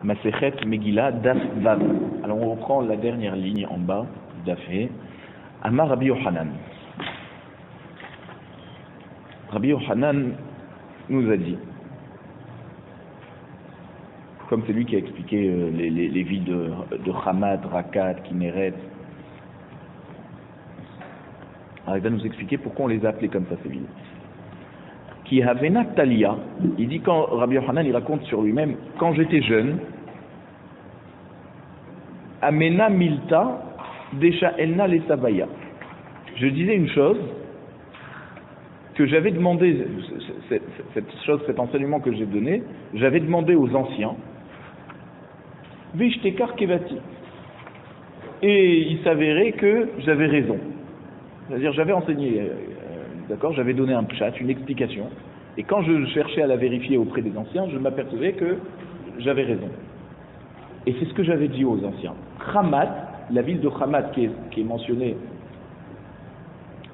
Masechet Megillah Daf Vav. Alors on reprend la dernière ligne en bas, Dafé. Amar Rabbi Yochanan. Rabbi Yochanan nous a dit, comme c'est lui qui a expliqué les villes de Hamad, Rakat, Kinneret, alors il va nous expliquer pourquoi on les a appelées comme ça ces villes. Qui Havena Talia, il dit quand Rabbi Yochanan il raconte sur lui-même, quand j'étais jeune, Amena Milta Desha Elna les Savaya. Je disais une chose que j'avais demandé, cet enseignement que j'ai donné, j'avais demandé aux anciens, Vishtekar Kevati. Et il s'avérait que j'avais raison. C'est-à-dire j'avais enseigné, d'accord, j'avais donné un pshat, une explication, et quand je cherchais à la vérifier auprès des anciens, je m'apercevais que j'avais raison. Et c'est ce que j'avais dit aux anciens. Hamat, la ville de Hamat qui est mentionnée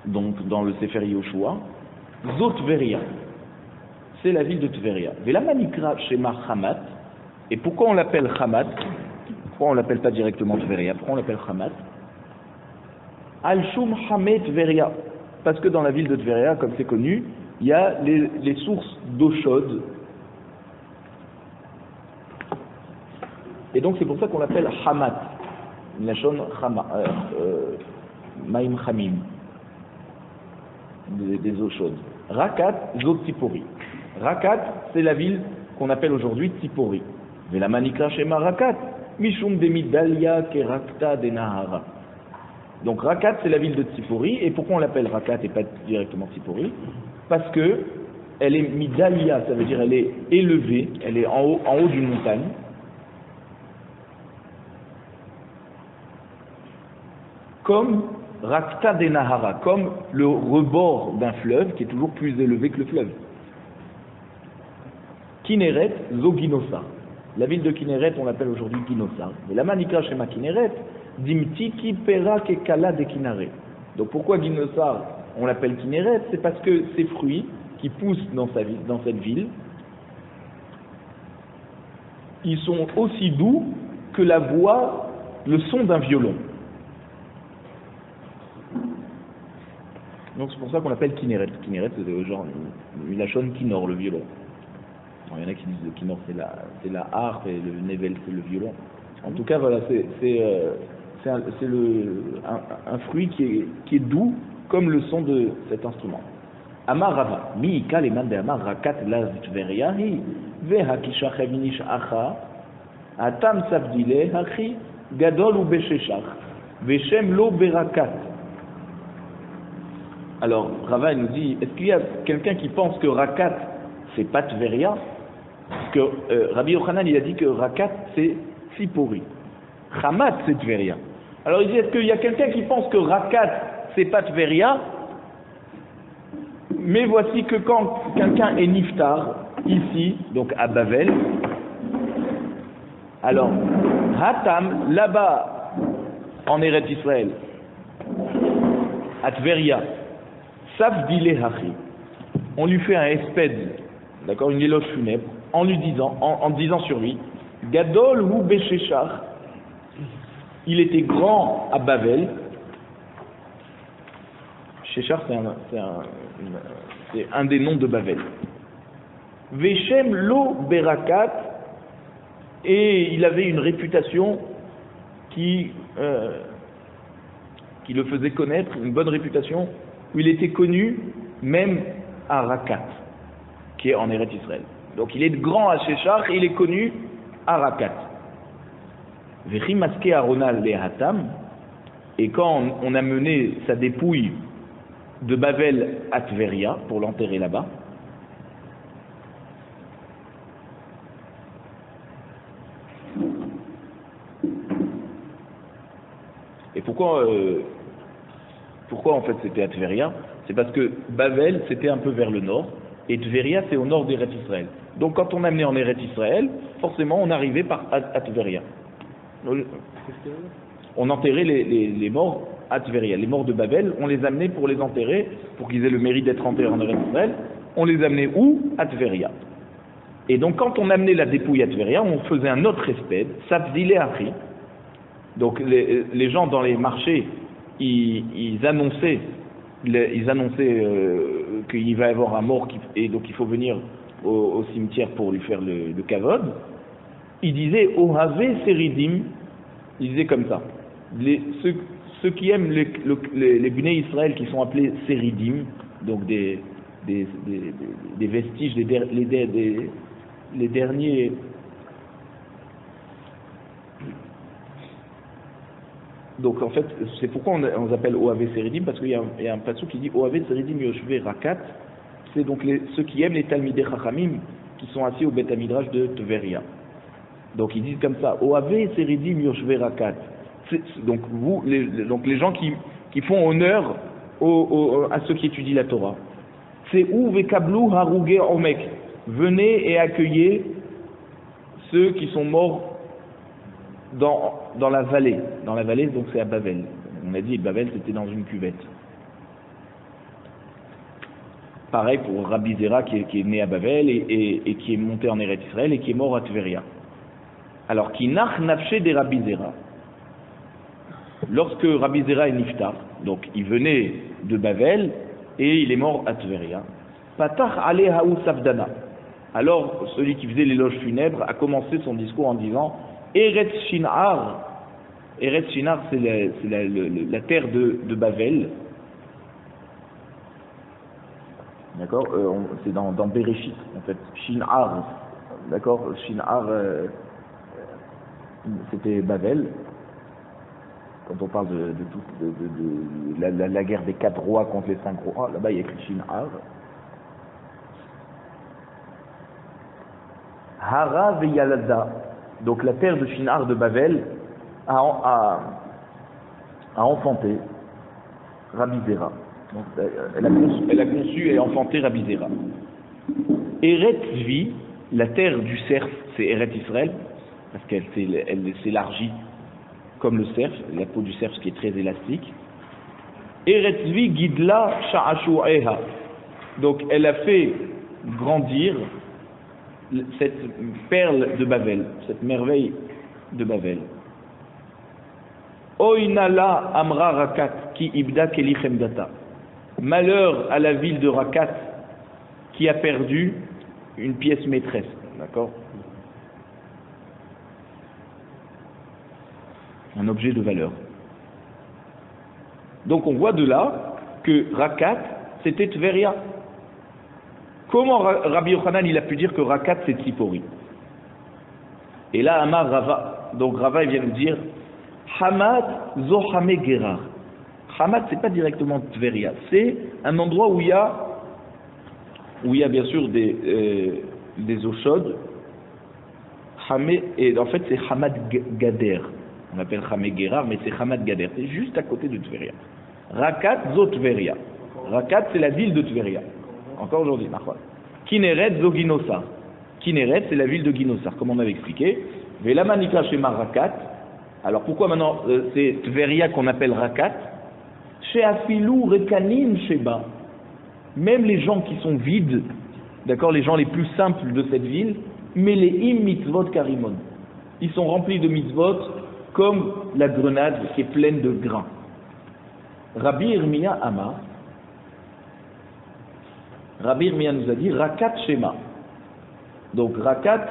donc dans le Sefer Yoshua, Zot Tveria, c'est la ville de Tveria. Velamanikra Shema Hamat, et pourquoi on l'appelle Hamat? Pourquoi on ne l'appelle pas directement Tveria? Pourquoi on l'appelle Hamat? Al-Shum Hamet Tveria, parce que dans la ville de Tveria, comme c'est connu, il y a les sources d'eau chaude. Et donc c'est pour ça qu'on l'appelle Hamat, Lachon Maim Chamim, des eaux chaudes. Rakat, Zot Tzipori. Rakat, c'est la ville qu'on appelle aujourd'hui Tzipori. Mais la Manikra Shema Rakat, Mishum de Midalia Kerakta de Nahara. Donc Rakat, c'est la ville de Tzipori. Et pourquoi on l'appelle Rakat et pas directement Tzipori? Parce que elle est Midalia, ça veut dire elle est élevée, elle est en haut d'une montagne. Comme Rakta de Nahara, comme le rebord d'un fleuve qui est toujours plus élevé que le fleuve. Kinneret, Zoginosa. La ville de Kinneret, on l'appelle aujourd'hui Ginosa. Mais la Manika Shema Kinneret, Dimtiki Pera Kekala de Kinare. Donc pourquoi Ginosa, on l'appelle Kinneret? C'est parce que ces fruits qui poussent dans cette ville, ils sont aussi doux que la voix, le son d'un violon. Donc c'est pour ça qu'on l'appelle Kinneret. Kinneret, c'est genre une lachonne Kinnor, le violon. Alors, il y en a qui disent le Kinnor c'est la harpe et le Nevel c'est le violon. En tout cas, voilà, c'est un fruit qui est doux comme le son de cet instrument. Amar Rava, Miika leman de Amar Rakat la Tveriahi, Veha Kishachev Nish Acha, Atam Sabdile Hachi, Gadol ou Besheshach, Veshem lo Berakat. Alors, Rava nous dit, est-ce qu'il y a quelqu'un qui pense que Rakat, c'est pas Tveria? Parce que Rabbi Yochanan, il a dit que Rakat, c'est Tzipori. Hamat, c'est Tveria. Alors, il dit, est-ce qu'il y a quelqu'un qui pense que Rakat, c'est pas Tveria? Mais voici que quand quelqu'un est Niftar, ici, donc à Bavel, alors, Hatam, là-bas, en Eretz Israël, à Tveria, Savdile Hachi, on lui fait un espède, d'accord, une éloge funèbre, en lui disant, en disant sur lui, Gadol ou Besheshach, il était grand à Bavel. Sheshach, c'est un des noms de Bavel. Veshem lo Berakat, et il avait une réputation qui le faisait connaître, une bonne réputation, où il était connu même à Rakat, qui est en Eretz Israël. Donc il est grand à Sheshach et il est connu à Rakat. Vechimaske Aronal le Hatam, et quand on a mené sa dépouille de Bavel à Tveria pour l'enterrer là-bas, et pourquoi en fait c'était à Tveria? C'est parce que Bavel c'était un peu vers le nord et Tveria c'est au nord d'Eretz Israël. Donc quand on amenait en Eretz Israël, forcément on arrivait à Tveria. On enterrait les morts à Tveria. Les morts de Bavel, on les amenait pour les enterrer, pour qu'ils aient le mérite d'être enterrés en Eretz Israël. On les amenait où? À Tveria. Et donc, quand on amenait la dépouille à Tveria, on faisait un autre espède, Savdile Achri. Donc, les gens dans les marchés, ils annonçaient qu'il va y avoir un mort, et donc il faut venir au cimetière pour lui faire le kavod. Ils disaient Ohave Seridim, ils disaient comme ça. Ceux qui aiment les Bnei Israël qui sont appelés Seridim, donc des vestiges, les derniers. Donc en fait, c'est pourquoi on appelle Oave Seridim, parce qu'il y a un passage qui dit Oave Seridim Yoshve Rakat, c'est donc ceux qui aiment les Talmidei Chachamim qui sont assis au Beth Midrash de Tveria. Donc ils disent comme ça Oave Seridim Yoshve Rakat. Donc les gens qui font honneur à ceux qui étudient la Torah. C'est où Vekablu Haruge Omek. Venez et accueillez ceux qui sont morts dans la vallée. Dans la vallée, donc c'est à Bavel. On a dit Bavel, c'était dans une cuvette. Pareil pour Rabbi Zera qui est né à Bavel et qui est monté en Eretz Israël et qui est mort à Tveria. Alors, qui nach nafshe de Rabbi Zera. Lorsque Rabbi Zera est niftar, donc il venait de Bavel et il est mort à Tveria. Patach ale haou savdana. Alors, celui qui faisait l'éloge funèbre a commencé son discours en disant Eretz Shinar. Eretz Shinar, c'est la terre de Bavel. D'accord, c'est dans Bereshit, en fait. Shinar. D'accord, Shinar, c'était Bavel. Quand on parle de la guerre des 4 rois contre les 5 rois, là-bas il y a écrit Shinar. Hara Veyalada. Donc la terre de Shinar de Bavel a enfanté Rabbi Zera. Donc, elle a conçu et enfanté Rabbi Zera. Eretz Zvi, la terre du cerf, c'est Eretz Israël, parce qu'elle s'élargit comme le cerf, la peau du cerf qui est très élastique. Eretz Zvi Gidla Sha'ashu'eha. Donc elle a fait grandir cette perle de Bavel, cette merveille de Bavel. Oinala Amra Rakat ki ibda kelichem data. Malheur à la ville de Rakat qui a perdu une pièce maîtresse. D'accord? Un objet de valeur. Donc on voit de là que Rakat c'était Tveria. Comment Rabbi Yochanan il a pu dire que Rakat c'est Tzipori? Et là Amar Rava, donc Rava il vient nous dire Hamad Zohame Gerar. Hamad c'est pas directement Tveria, c'est un endroit où il y a bien sûr des eaux chaudes. Hamé, et en fait c'est Hamad Gader. On appelle Hamé Gerar, mais c'est Hamad Gader. C'est juste à côté de Tveria. Rakat Zo Tveria. Rakat c'est la ville de Tveria. Encore aujourd'hui, Kineret zo Ginosar. Kineret, c'est la ville de Ginosar, comme on avait expliqué. Velamanika Shema Rakat. Alors pourquoi maintenant c'est Tveria qu'on appelle Rakat? Chez Afilou Rekanim Sheba. Même les gens qui sont vides, d'accord, les gens les plus simples de cette ville, mais les im mitzvot karimon. Ils sont remplis de mitzvot comme la grenade qui est pleine de grains. Rabbi Irmia Amar. Rabbi Irmia nous a dit Rakat Shema. Donc Rakat,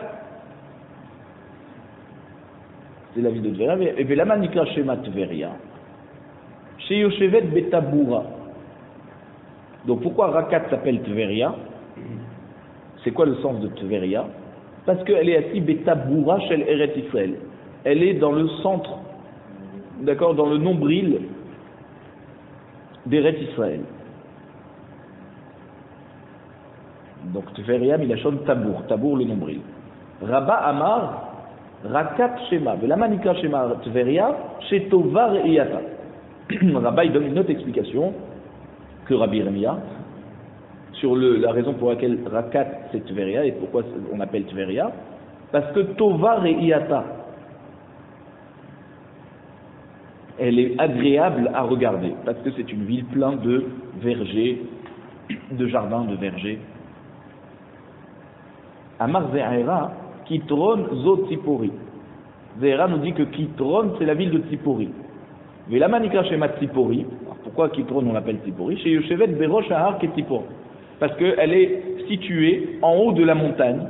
c'est la ville de Tveria. Et Velama Nikra Shema Tveria. Chez Yoshevet Betaboura. Donc pourquoi Rakat s'appelle Tveria? C'est quoi le sens de Tveria? Parce qu'elle est assise Betaboura Shel Eretz Israël. Elle est dans le centre, d'accord, dans le nombril d'Eretz Israël. Donc Tveria Milachon Tabour, Tabour le nombril. Rabba Amar Rakat Shema, Velamanika Shema Tveria, chez Tovar et Yata. Rabba il donne une autre explication que Rabbi Irmia sur la raison pour laquelle Rakat c'est Tveria et pourquoi on appelle Tveria, parce que Tovar et Iata elle est agréable à regarder parce que c'est une ville pleine de vergers, de jardins, de vergers. Amar Ze'era, Kitron Zo Tzipori. Ze'era nous dit que Kitron, c'est la ville de Tzipori. Velama Nikra Shema Tzipori. Pourquoi Kitron on l'appelle Tzipori? Chez Yoshevet Berosh Ahar Ketzipor. Parce qu'elle est située en haut de la montagne,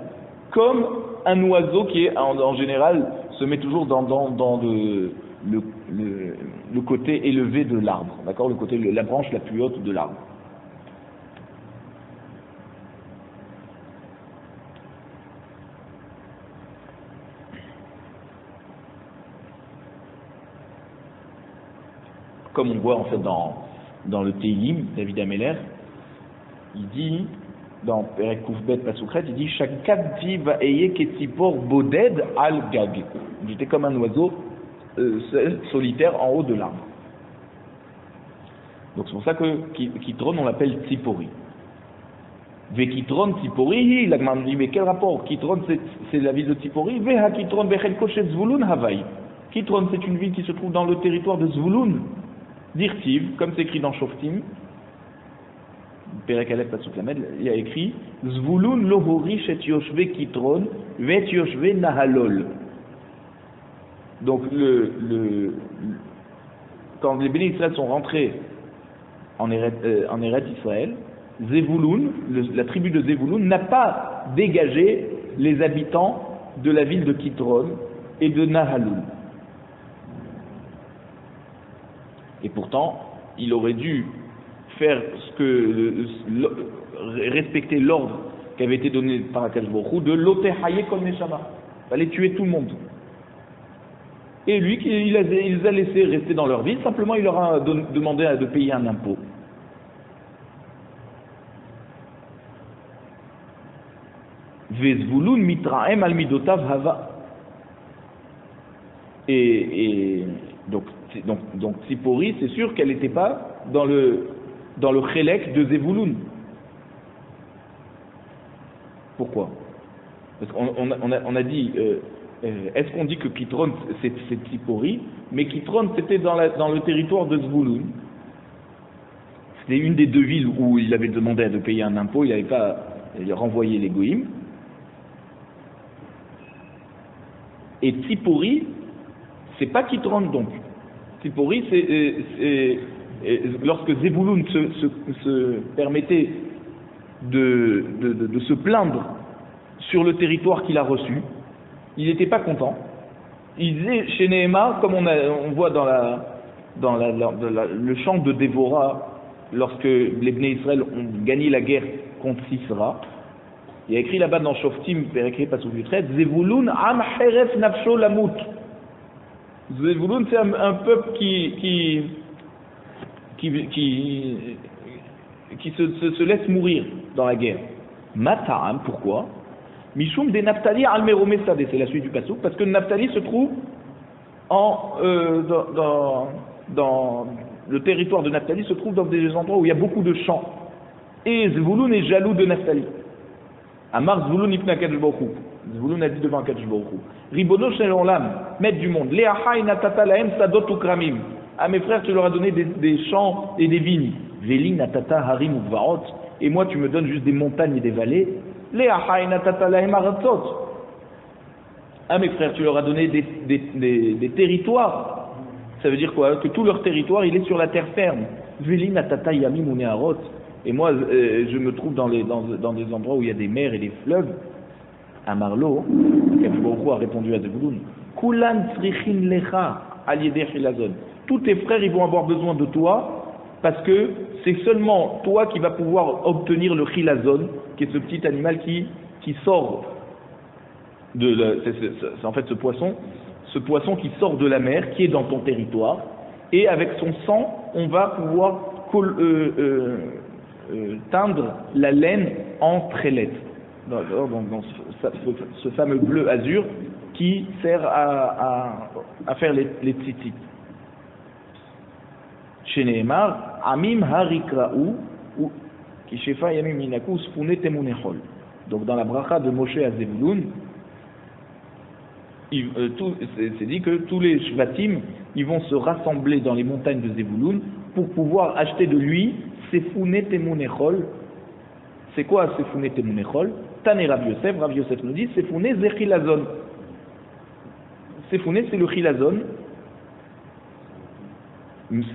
comme un oiseau qui est en général se met toujours dans le côté élevé de l'arbre, d'accord, le côté, la branche la plus haute de l'arbre. Comme on voit en fait dans le Tehillim, David Ameller, il dit dans Perek Koufbet Pasukret, il dit Shakadji va eye ketzipor boded al gag. J'étais comme un oiseau solitaire en haut de l'arbre. Donc c'est pour ça que Kitron on l'appelle Tzipori. Ve Kitron Tzipori, la Gemara dit mais quel rapport? Kitron c'est la ville de Tzipori. Ve ha Kitron bechelko she Zvulun Havai. Kitron c'est une ville qui se trouve dans le territoire de Zvulun. Dirtiv, comme c'est écrit dans Shoftim. Perek Aleph Pasuk Lamed, il y a écrit Zvulun lo horish et yoshve Kitron vet yoshve Nahalol. Donc quand les bénis Israël sont rentrés en Eretz Israël, Zevulun, la tribu de Zevulun n'a pas dégagé les habitants de la ville de Kitron et de Nahalol. Et pourtant, il aurait dû faire respecter l'ordre qui avait été donné par Akadosh Baruch Hu de l'Otehaye Kol Neshama. Il fallait tuer tout le monde. Et lui, il les a laissés rester dans leur ville, simplement il leur a demandé de payer un impôt. Vezvulun mitraem al midotav hava. Et donc Tzipori, c'est sûr qu'elle n'était pas dans le chélek de Zevulun. Pourquoi? Parce qu'on a dit, est-ce qu'on dit que Kitron c'est Tzipori, mais Kitron c'était dans le territoire de Zvulun. C'était une des deux villes où il avait demandé de payer un impôt, il n'avait pas renvoyé les goïms. Et Tzipori, c'est pas Kitron donc. Tzipori, c'est lorsque Zevulun se permettait de se plaindre sur le territoire qu'il a reçu, il n'était pas content. Il disait chez Nehemar, comme on voit dans le chant de Dévorah, lorsque les Bnei Israël ont gagné la guerre contre Sisra, il y a écrit là-bas dans Shoftim, écrit pas sous du trait, Zevulun am heref nafsho lamut. Zevulun, c'est un peuple qui se laisse mourir dans la guerre. Mata'am, pourquoi? Mishum de Naphtali al meromesade, c'est la suite du pasuk, parce que Naphtali se trouve dans le territoire de Naphtali se trouve dans des endroits où il y a beaucoup de champs. Et Zvulun est jaloux de Naphtali. Amar Zvulun ipna Akadosh Baruch Hu. Zvulun a dit devant Akadosh Baruch Hu. Ribono shel olam, maître du monde. Leachai natata lahem sadot ukramim. À mes frères, tu leur as donné des champs et des vignes. Veli natata harim ukvaot. Et moi, tu me donnes juste des montagnes et des vallées. Leachai natata lahem aratzot. À mes frères, tu leur as donné des territoires. Ça veut dire quoi? Que tout leur territoire, il est sur la terre ferme. Veli natata yamim uneharot. Et moi, je me trouve dans des endroits où il y a des mers et des fleuves. À Marlo, Akadosh Baruch Hu a répondu à Zevulun, Kulan tzrichin lecha al yedei chilazon. Tous tes frères, ils vont avoir besoin de toi, parce que c'est seulement toi qui vas pouvoir obtenir le chilazon, qui est ce petit animal qui sort c'est en fait ce poisson qui sort de la mer, qui est dans ton territoire, et avec son sang, on va pouvoir teindre la laine en trélette. Dans ce fameux bleu azur qui sert à faire les tzitzit. Chez Nehemar, Amim harikra'u ki shefa yamim minaku spune temunechol. Donc dans la bracha de Moshe à Zevulun, c'est dit que tous les shvatim, ils vont se rassembler dans les montagnes de Zevulun pour pouvoir acheter de lui sefune temunechol. C'est quoi sefune temunechol? Tané Rav Yosef nous dit, Sefouné c'est chilazon. Sefouné c'est le chilazon.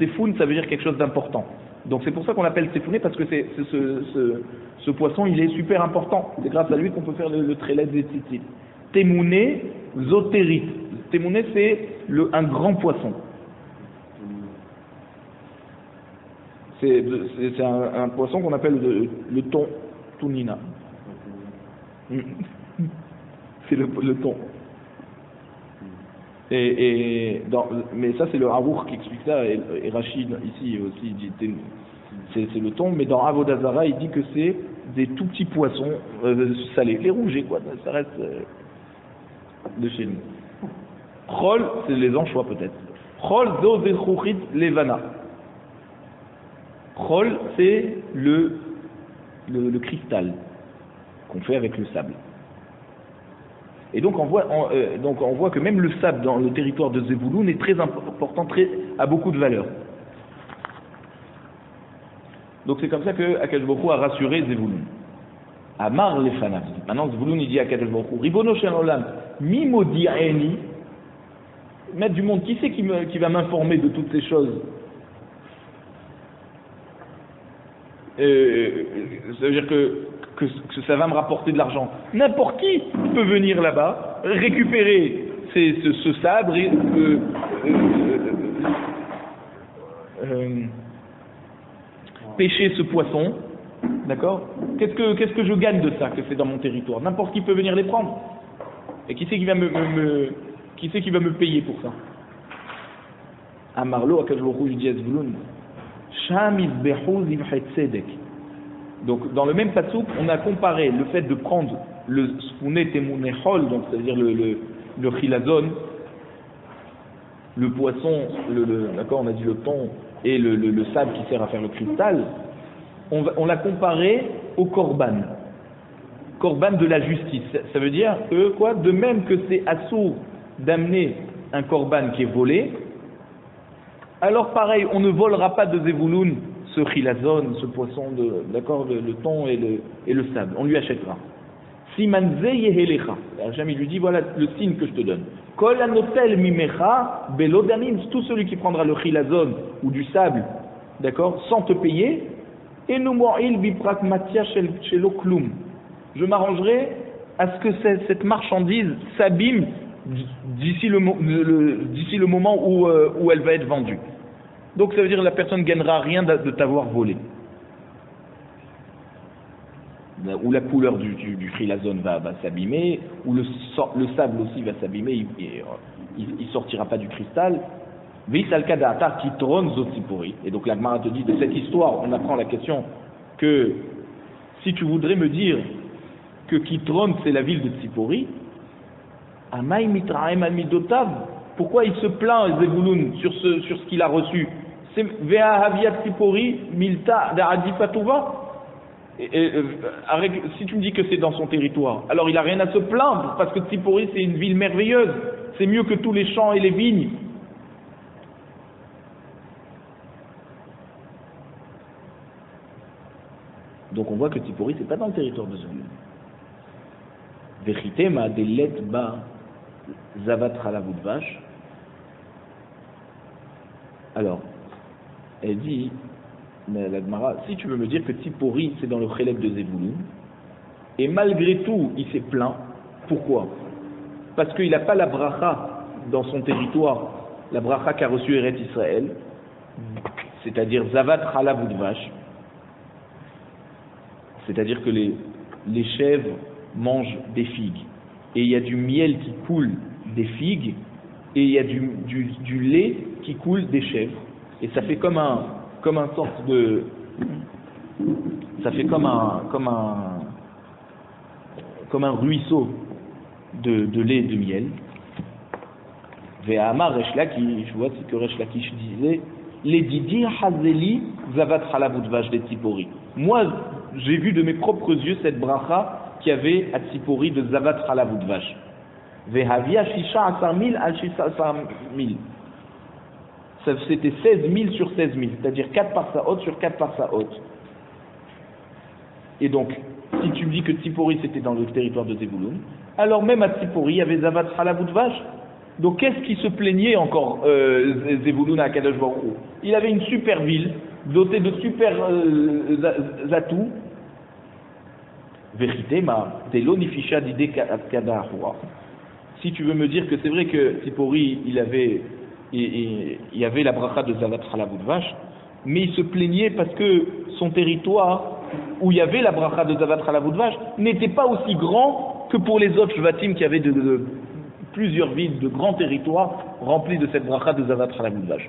Sefoun ça veut dire quelque chose d'important. Donc c'est pour ça qu'on l'appelle Sefouné, parce que ce poisson il est super important. C'est grâce à lui qu'on peut faire le trélet des tzitzit. Temouné Zotérit. Temouné c'est un grand poisson. C'est un poisson qu'on appelle le thon, tunina. C'est le thon. Mais ça c'est le Harour qui explique ça, et Rachid ici aussi dit c'est le thon, mais dans Avodah Zarah il dit que c'est des tout petits poissons salés, les rougets quoi, ça reste de chez nous. Chol, c'est les anchois peut-être. Chol zo zechuchit levana. Chol, c'est le cristal qu'on fait avec le sable. Et donc on voit que même le sable dans le territoire de Zevouloun est très important, a beaucoup de valeur. Donc c'est comme ça que Akadosh Baruch Hu a rassuré Zevouloun. Amar lefanav. Maintenant Zevouloun il dit à Akadosh Baruch Hu, Ribono shel olam, mi modi'eni, maître du monde, qui c'est qui va m'informer de toutes ces choses? Ça veut dire que ça va me rapporter de l'argent. N'importe qui peut venir là-bas, récupérer ce sabre et pêcher ce poisson. D'accord? Qu'est-ce que je gagne de ça, que c'est dans mon territoire? N'importe qui peut venir les prendre. Et qui c'est qui va me payer pour ça? Amarlo, Akadosh Baruch Hu dit à Zvouloun, donc dans le même passouk, on a comparé le fait de prendre le Sfouné Temouné Chol, donc c'est-à-dire le chilazon, le poisson, d'accord, on a dit le thon et le sable qui sert à faire le cristal, on l'a comparé au korban de la justice. Ça veut dire que quoi, de même que c'est assourd d'amener un korban qui est volé, alors pareil, on ne volera pas de Zevouloun ce chilazon, ce poisson d'accord, le thon et le sable. On lui achètera. Siman ze yehelecha. Hachem il lui dit, voilà le signe que je te donne. Kol anotel mimecha belodanim, tout celui qui prendra le chilazon ou du sable, d'accord, sans te payer, et nous mo'il biprakmatia shelo klum. Je m'arrangerai à ce que cette marchandise s'abîme d'ici le moment où elle va être vendue. Donc ça veut dire que la personne ne gagnera rien de t'avoir volé. Ou la couleur du chilazon va s'abîmer, ou le sable aussi va s'abîmer, il sortira pas du cristal. Et donc la Gemara te dit, de cette histoire, on apprend la question que si tu voudrais me dire que Kitron c'est la ville de Tzipori, pourquoi il se plaint Zevouloun sur ce qu'il a reçu? C'est Ve'ahavia Tzipori Milta Da'adifatuva. Si tu me dis que c'est dans son territoire, alors il n'a rien à se plaindre, parce que Tzipori c'est une ville merveilleuse, c'est mieux que tous les champs et les vignes. Donc on voit que Tzipori c'est pas dans le territoire de Zevouloun. Vechite ma delet ba zavat halavut vache. Alors, elle dit, la Gemara, si tu veux me dire que Tzipori c'est dans le chélek de Zevouloun, et malgré tout il s'est plaint, pourquoi? Parce qu'il n'a pas la bracha dans son territoire, la bracha qu'a reçue Eretz Israël, c'est-à-dire zavat halavut vache, c'est-à-dire que les chèvres mangent des figues, et il y a du miel qui coule des figues, et il y a du lait qui coule des chèvres, et ça fait comme un sorte de, ça fait comme un ruisseau de lait et de miel. Ve'amar Resh Lakish, je vois ce que Resh Lakish disait, les Didi Hazeli Zavat Halavut Vash de Tzipori. Moi, j'ai vu de mes propres yeux cette bracha qu'il y avait à Tzipori de Zavat Halavut Vash. Ve'havia Shisha Asar Mil al Shisha Asar Mil. C'était 16 000 sur 16 000, c'est-à-dire 4 par sa haute sur 4 par sa haute. Et donc, si tu me dis que Tzipori c'était dans le territoire de Zevulun, alors même à Tzipori, il y avait Zavat Halav Udvash. Donc qu'est-ce qui se plaignait encore Zevulun à Kadosh Baruch Hu? Il avait une super ville, dotée de super atouts. Vérité, ma Telo Nifisha d'idée Kada Ahura. Si tu veux me dire que c'est vrai que Tzipori, il y avait la bracha de Zavat Halav Udvash, mais il se plaignait parce que son territoire, où il y avait la bracha de Zavat Halav Udvash, n'était pas aussi grand que pour les autres Shvatim qui avaient plusieurs villes, de grands territoires remplis de cette bracha de Zavat Halav Udvash.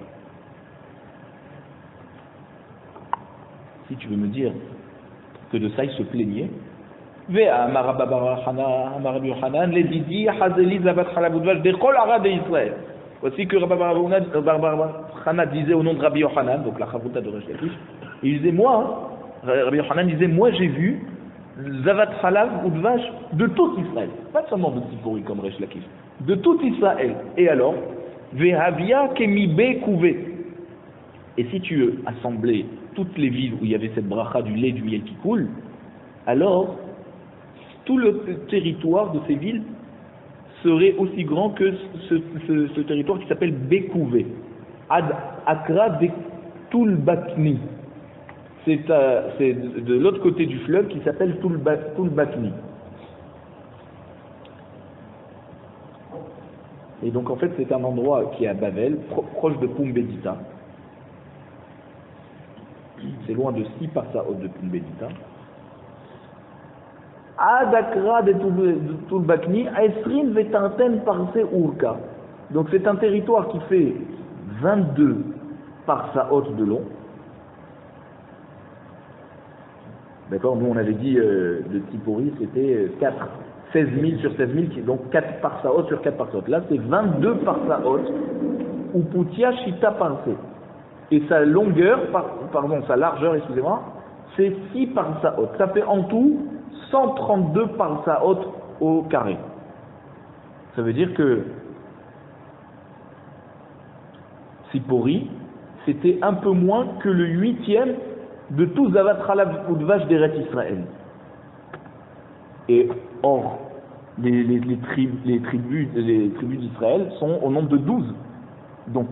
Si tu veux me dire que de ça il se plaignait, voici que Rabbi Yochanan disait au nom de Rabbi Yochanan, donc la Chavruta de Resh Lakish, il disait Rabbi Yochanan disait, moi j'ai vu Zavat Halav Udvash de tout Israël, pas seulement de Tzipori comme Resh Lakish, de tout Israël. Et alors, Vehavia Kemibe Kouvé. Et si tu assemblais toutes les villes où il y avait cette bracha du lait, du miel qui coule, alors tout le territoire de ces villes serait aussi grand que ce territoire qui s'appelle Bekouvé. Ad Akra Tulbakni. C'est de l'autre côté du fleuve qui s'appelle Tulbakni. Et donc en fait c'est un endroit qui est à Bavel, proche de Pumbedita. C'est loin de 6 parsaot de Pumbedita. Adakra de Tulbakni, Esrin Vetanten Parse Urka. Donc c'est un territoire qui fait 22 parsaot de long. D'accord, nous on avait dit de Tzipori c'était 16 000 sur 16 000, donc 4 parsaot sur 4 parsaot. Là c'est 22 parsaot, ou Poutia Shita Parse. Et sa longueur, sa largeur, excusez-moi, c'est 6 parsaot. Ça fait en tout 132 parsaot au carré. Ça veut dire que Tzipori, c'était un peu moins que le 8e de tout Zavat Halav Udvash d'Eretz Israël. Et or, les tribus d'Israël sont au nombre de 12. Donc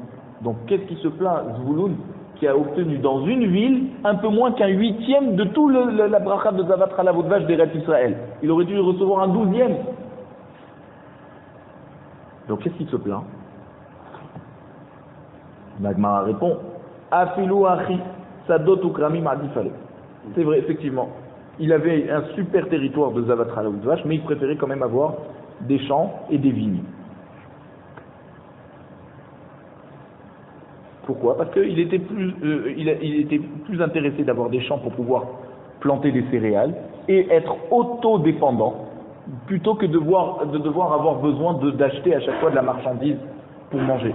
qu'est-ce qui se plaint Zvouloun qui a obtenu dans une ville un peu moins qu'un 8e de tout la bracha de Zavat Halav Udvash d'Eretz Israël. Il aurait dû recevoir un 12e. Donc qu'est-ce qui se plaint? Magmara répond Afilou Achi Sadot Ukramim Adifale. C'est vrai, effectivement. Il avait un super territoire de Zavat Halav Udvash, mais il préférait quand même avoir des champs et des vignes. Pourquoi? Parce qu'il était il était plus intéressé d'avoir des champs pour pouvoir planter des céréales et être autodépendant, plutôt que de devoir avoir besoin d'acheter à chaque fois de la marchandise pour manger.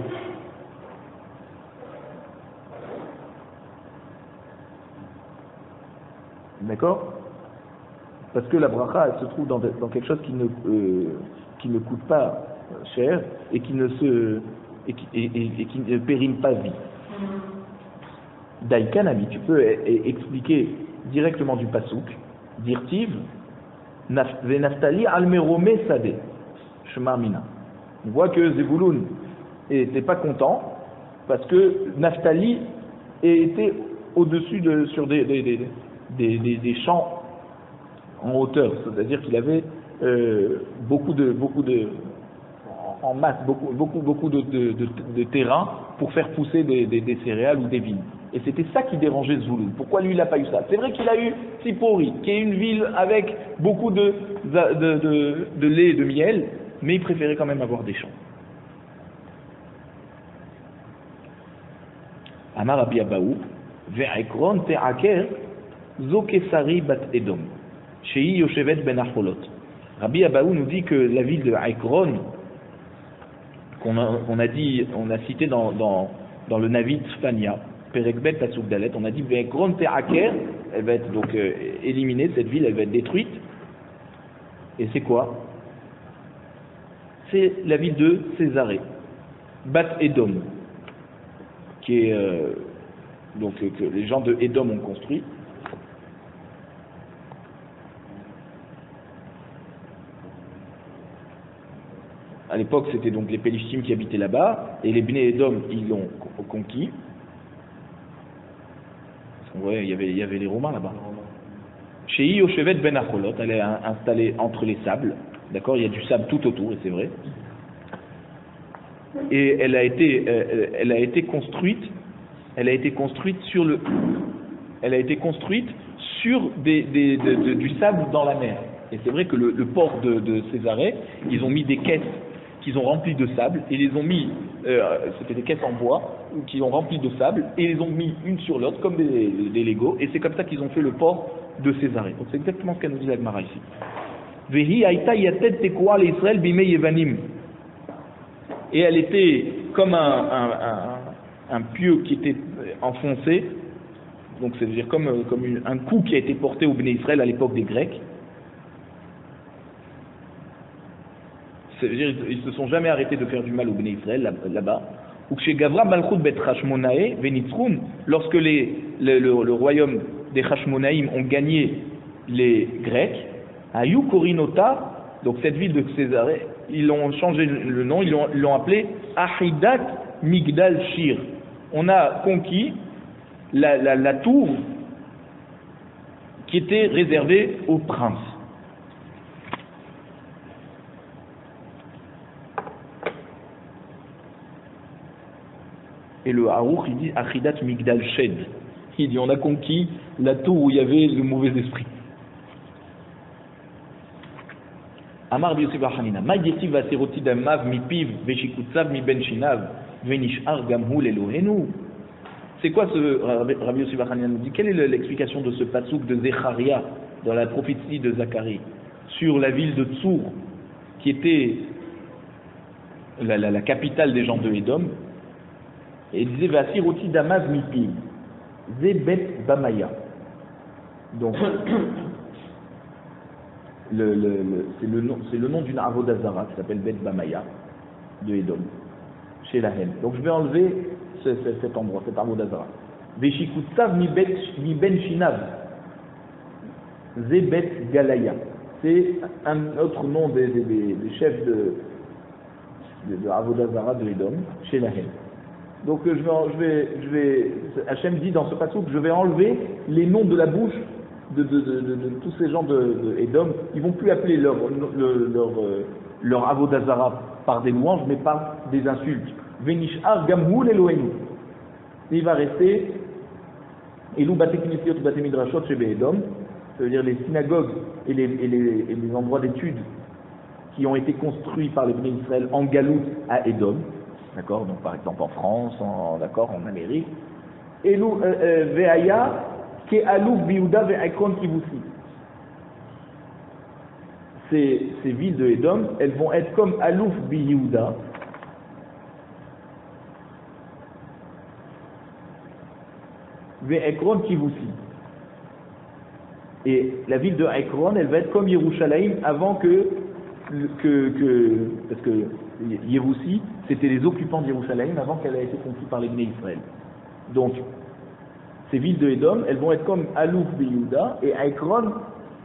D'accord? Parce que la bracha, elle se trouve dans quelque chose qui ne coûte pas cher et qui ne périme pas vie. Daïkanami, tu peux expliquer directement du pasouk, dirtiv, venaftali almerome sade, shema mina. On voit que Zevulun n'était pas content parce que Naphtali était au-dessus sur des champs en hauteur, c'est-à-dire qu'il avait beaucoup de terrain pour faire pousser des céréales ou des vignes. Et c'était ça qui dérangeait Zvouloun. Pourquoi lui il n'a pas eu ça? C'est vrai qu'il a eu Tzipori, qui est une ville avec beaucoup de lait et de miel, mais il préférait quand même avoir des champs. Amar Rabbi Abaou, ve'ekron te'aker zo kesari bat Edom, shei yoshevet ben acholot. Rabbi Abaou nous dit que la ville de Ekron, qu'on a cité dans le Navi Tzfania, Perekbet Pasuk Dalet, on a dit Ekron te'aker, elle va être donc éliminée, cette ville, elle va être détruite. Et c'est quoi? C'est la ville de Césarée, Bat Edom, qui est que les gens de Edom ont construit. à l'époque, c'était donc les Pélishtim qui habitaient là-bas, et les Bnei Edom, ils l'ont conquis. Ouais, il y avait les Romains là-bas. Chez Yoshevet Ben Acholot, elle est installée entre les sables, d'accord, il y a du sable tout autour, et c'est vrai. Et elle a été construite sur du sable dans la mer. Et c'est vrai que le port de Césarée, ils ont mis des caisses qu'ils ont remplies de sable, et les ont mis, c'était des caisses en bois, qu'ils ont remplies de sable, et les ont mis une sur l'autre, comme des Legos, et c'est comme ça qu'ils ont fait le port de Césarée. Donc c'est exactement ce qu'elle nous dit Agmara ici. Vehi Aïta Yatet Tekoa l'Israël Bimei Yevanim. Et elle était comme un pieu qui était enfoncé, donc c'est-à-dire comme un coup qui a été porté au Bnei Israël à l'époque des Grecs. C'est-à-dire ils se sont jamais arrêtés de faire du mal au Bnei Israël là-bas. Ou chez Gavra Malchut Bet Hashmonae Venitzrun, lorsque le royaume des Hashmonaïm ont gagné les Grecs, à Yukorinota, donc cette ville de Césarée, ils ont changé le nom, ils l'ont appelé Ahidat Migdal Shir. On a conquis la tour qui était réservée aux princes. Et le Harouk, il dit Achidat Migdal Shed. Il dit on a conquis la tour où il y avait le mauvais esprit. Amar Yosef Hanina, Ma Yeti Vaseroti Damav Mipiv Veshikutsav Mi Ben Shinav Venishar Gamhul Elohenu. C'est quoi ce Rabbi Yosef Hanina nous dit? Quelle est l'explication de ce passouk de Zecharia dans la prophétie de Zacharie sur la ville de Tsour qui était la capitale des gens de Édom? Et il disait Vasiroti Damaz Mipiv Zebet Bamaya. Donc c'est le nom d'une avodazara qui s'appelle Bet Bamaya de Édom, chez la haine. Donc je vais enlever cet endroit, cet avodazara. Veshikutsav mi ben shinav, Zebet Galaya. C'est un autre nom des chefs de avodazara de Édom, chez la haine. Donc je vais Hachem dit dans ce passage que je vais enlever les noms de la bouche de tous ces gens de Édom. Ils vont plus appeler leur avodazara par des louanges, mais par des insultes. Venishar gamhul Elohenu. Il va rester Elou bate knesiot bate midrashot chez Édom, ça veut dire les synagogues et les endroits d'études qui ont été construits par les Bnei Israël en Galout à Édom. D'accord, donc par exemple en France, en Amérique. Elou ve'aya ke alouf biouda ve'ekron kibusi. Ces villes de Édom, elles vont être comme alouf biouda. Ve'ekron kibusi. Et la ville de Ekron, elle va être comme Yerushalayim avant parce que Yéroussi, c'était les occupants de Yerushalayim avant qu'elle ait été conquise par les Bnei Israël. Donc, ces villes de Édom, elles vont être comme Alouf Beyouda, et Ekron,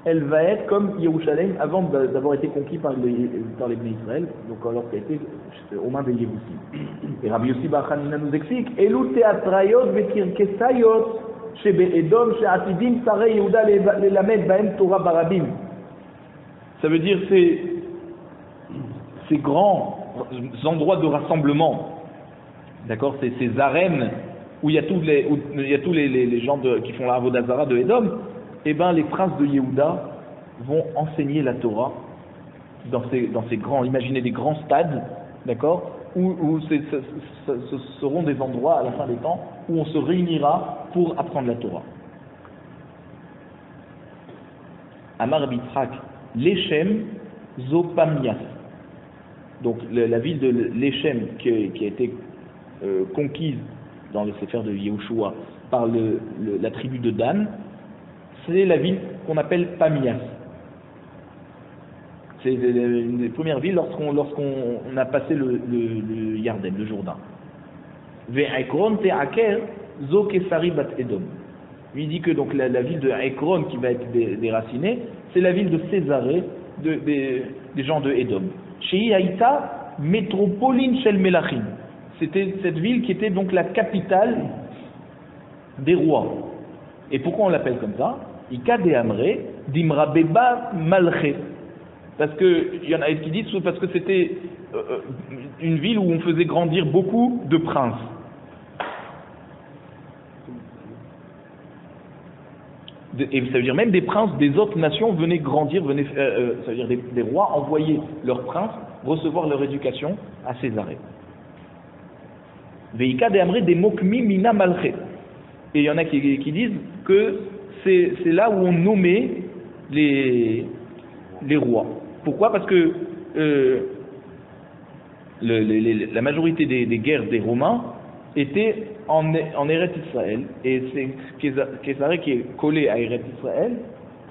elle va être comme Yerushalayim avant d'avoir été conquise par les Bnei Israël, donc alors qu'elle était aux mains des Yéroussi. Et Rabbi Yossi Bar Hanina nous explique Elou teatrayot vekirkesayot shebe Édom she'atidim sarei Yehuda lelamed bahem Torah barabim. Ça veut dire ces grands endroits de rassemblement, d'accord, ces arènes où il y a tous les gens qui font la avodazara de Édom, et ben les princes de Yehuda vont enseigner la Torah dans ces grands, imaginez des grands stades, d'accord, où ce seront des endroits à la fin des temps où on se réunira pour apprendre la Torah. Amar Bitrak, Lechem Zopamias. Donc la ville de Lechem qui a été conquise dans le Sefer de Yehoshua par la tribu de Dan, c'est la ville qu'on appelle Pamias. C'est une des premières villes lorsqu'on a passé le Yarden, le Jourdain. Ve'ekron te'aker zo kesari bat Edom. Il dit que donc la ville de Ekron qui va être déracinée, c'est la ville de Césarée des gens de Édom. Chez Haïta métropoline Shel Melachim. C'était cette ville qui était donc la capitale des rois. Et pourquoi on l'appelle comme ça? Ika de Amré, Dimrabeba Malché. Parce que, il y en a qui disent, parce que c'était une ville où on faisait grandir beaucoup de princes. Et ça veut dire même des princes des autres nations venaient grandir, ça veut dire des rois envoyaient leurs princes recevoir leur éducation à Césarée. Veika de Amré des Mokmi Mina Malché. Et il y en a qui disent que c'est là où on nommait les rois. Pourquoi? Parce que la majorité des guerres des Romains étaient en Eretz Israël, et c'est Césarée qui est collé à Eretz Israël,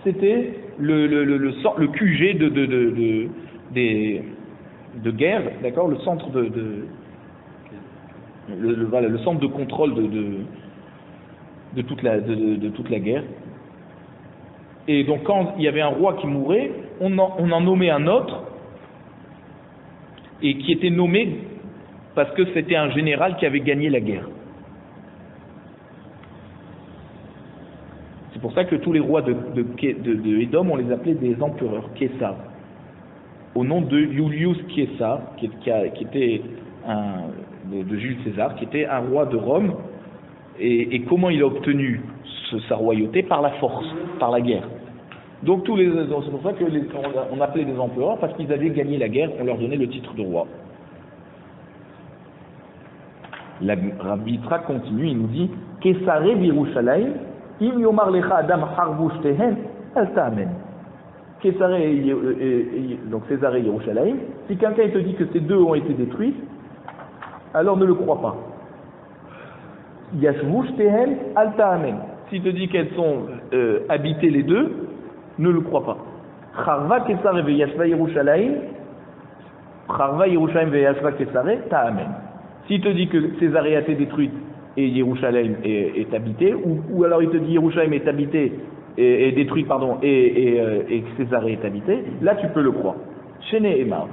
c'était le QG de guerre, d'accord, le centre le centre de contrôle de toute la guerre. Et donc quand il y avait un roi qui mourait, on en nommait un autre, et qui était nommé parce que c'était un général qui avait gagné la guerre. C'est pour ça que tous les rois de Édom, on les appelait des empereurs, Késar, au nom de Julius Caesar, qui était de Jules César, qui était un roi de Rome. Et comment il a obtenu sa royauté? Par la force, par la guerre. Donc c'est pour ça qu'on appelait des empereurs, parce qu'ils avaient gagné la guerre, on leur donnait le titre de roi. La Rabbi Yitzhak continue, il nous dit Kesare Birushalayim, im yomar lecha adam harbu shtehen, al ta'amen. Kesare donc César et Yerushalayim, si quelqu'un te dit que ces deux ont été détruits, alors ne le crois pas. Yashvu shtehen, al ta'amen. S'il te dit qu'elles sont habitées les deux, ne le crois pas. Charva Kesare ve Yashva Yerushalayim, Charva Yerushalayim ve Yashva Kesare, ta'amen. S'il te dit que Césarée a été détruite et Yerushalayim est habité, ou alors il te dit Yerushalayim est habité, est détruite, pardon, et Césarée est habité, là tu peux le croire. Shene Emar,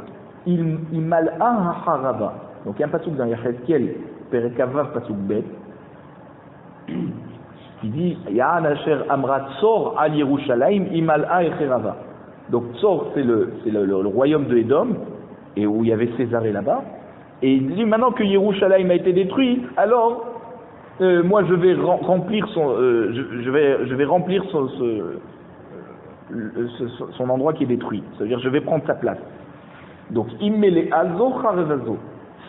il mal'a harava. Donc il y a un pasuk dans Yechezkel, Perekavav pasuk bet, qui dit Ya'an asher amra Tsor al Yerushalayim imal'a echerava. Donc Tsor c'est le royaume de Édom, et où il y avait Césarée là-bas. Et il dit maintenant que Yerushalayim a été détruit, alors moi je vais remplir je vais remplir son endroit qui est détruit. C'est-à-dire je vais prendre sa place. Donc immele azo charevazo.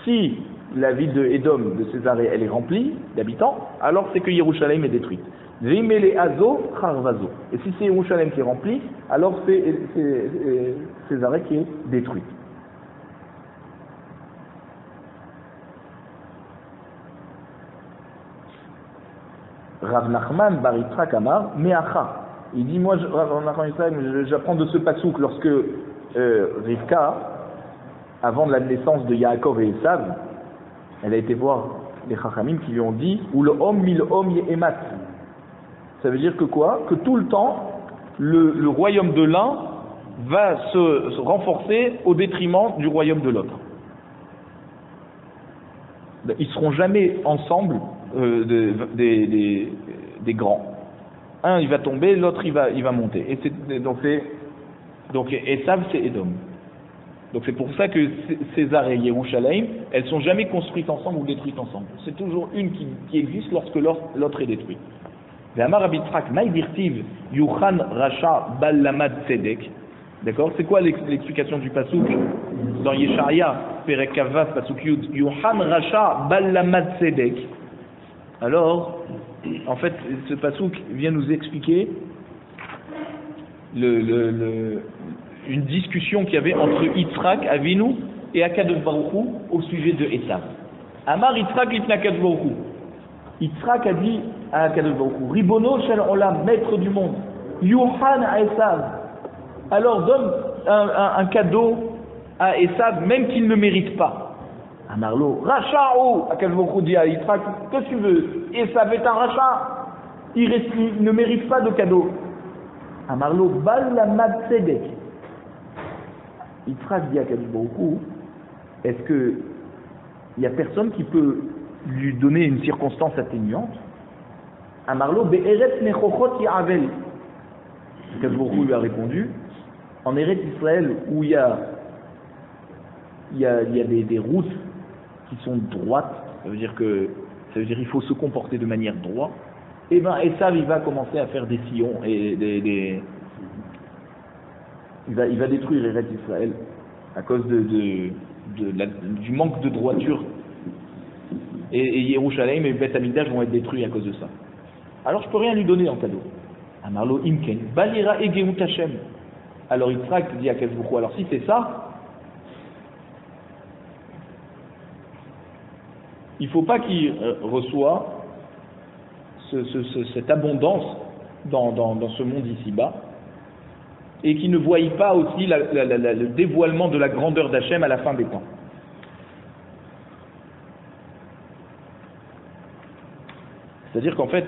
Si la ville de Édom, de Césarée, elle est remplie d'habitants, alors c'est que Yerushalayim est détruite. Immele azo charevazo. Et si c'est Yerushalayim qui est rempli, alors c'est Césarée qui est détruite. Rav Nachman bar Yitzhak Amar Meacha. Il dit moi, Rav Nachman, j'apprends de ce passouk lorsque Rivka, avant la naissance de Yaakov et Esav, elle a été voir les Chachamim qui lui ont dit ou le homme mil homme yemat. Ça veut dire que quoi? Que tout le temps le royaume de l'un va se renforcer au détriment du royaume de l'autre. Ils seront jamais ensemble. Des grands. Un il va tomber, l'autre il va monter. Et donc Esav c'est Édom. Donc c'est pour ça que César et Yerushalayim, elles sont jamais construites ensemble ou détruites ensemble. C'est toujours une qui existe lorsque l'autre est détruite. Ve'amar Rabbi Yitzhak maï dirtiv yuchan racha bal lamad tzedek. D'accord? C'est quoi l'explication du pasuk dans Yesharia Perek Kavav pasuk Yud? Yuchan racha bal lamad tzedek. Alors, en fait, ce pasuk vient nous expliquer une discussion qu'il y avait entre Yitzhak Avinu et Akadosh Baruch Hu au sujet de Esav. Amar Yitzhak lifnei Akadosh Baruch Hu. Yitzhak a dit à Akadosh Baruch Hu, Ribono shel olam, maître du monde, Yuhan à Esav. Alors donne un cadeau à Esav, même qu'il ne mérite pas. Amarlo, Racha'u, Akadosh Baruch Hu dit à Yitzhak, que tu veux? Esav est un rachat, il ne mérite pas de cadeau. Amarlo, Bal lamad tzedek. Yitzhak dit à Akadosh Baruch Hu, est-ce que il n'y a personne qui peut lui donner une circonstance atténuante? Amarlo be'eretz nechochot ya'avel. Kazbourou lui a répondu, en Eretz Israël où il y a des routes qui sont droites, ça veut dire il faut se comporter de manière droite, et ben Esav il va commencer à faire des sillons et il va détruire Eretz Israël à cause du manque de droiture, et Yerushalayim et Beth Amikdash vont être détruits à cause de ça. Alors je peux rien lui donner en cadeau. Amarlo imken balira egeut Hashem. Alors Yitzhak dit à Kazbourou, alors si c'est ça, il ne faut pas qu'il reçoive cette abondance dans ce monde ici-bas, et qu'il ne voie pas aussi le dévoilement de la grandeur d'Hachem à la fin des temps. C'est-à-dire qu'en fait,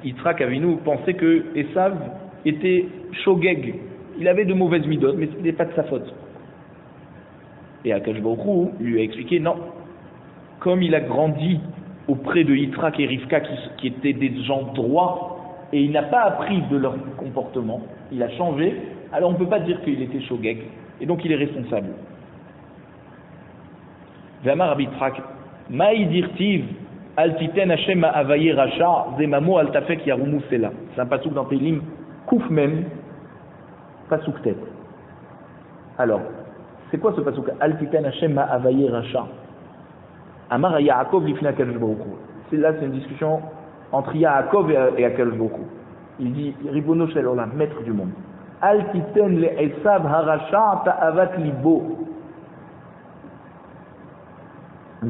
Yitzhak Avinu pensait que Esav était shogeg, il avait de mauvaises midotes, mais ce n'était pas de sa faute. Et Akash Baruch Hu lui a expliqué, non, comme il a grandi auprès de Yitzhak et Rivka qui étaient des gens droits, et il n'a pas appris de leur comportement, il a changé, alors on ne peut pas dire qu'il était shogeg, et donc il est responsable. V'amar Rabbi Yitzhak, ma'i dirtiv al titen Hashem ha'avaye rasha zemamo al tafek yarumu sela. C'est un pasuk dans Tehillim, Kouf Mem, pasuk tête. Alors, c'est quoi ce pasuk? Al titen Hashem ha'avaye rasha. Amar Yaakov lifna Akadosh Baruch Hu. Là, c'est une discussion entre Yaakov et Akadosh Baruch Hu. Il dit, Ribono shel olam, maître du monde. Al titen le Esav harasha ta'avat libo.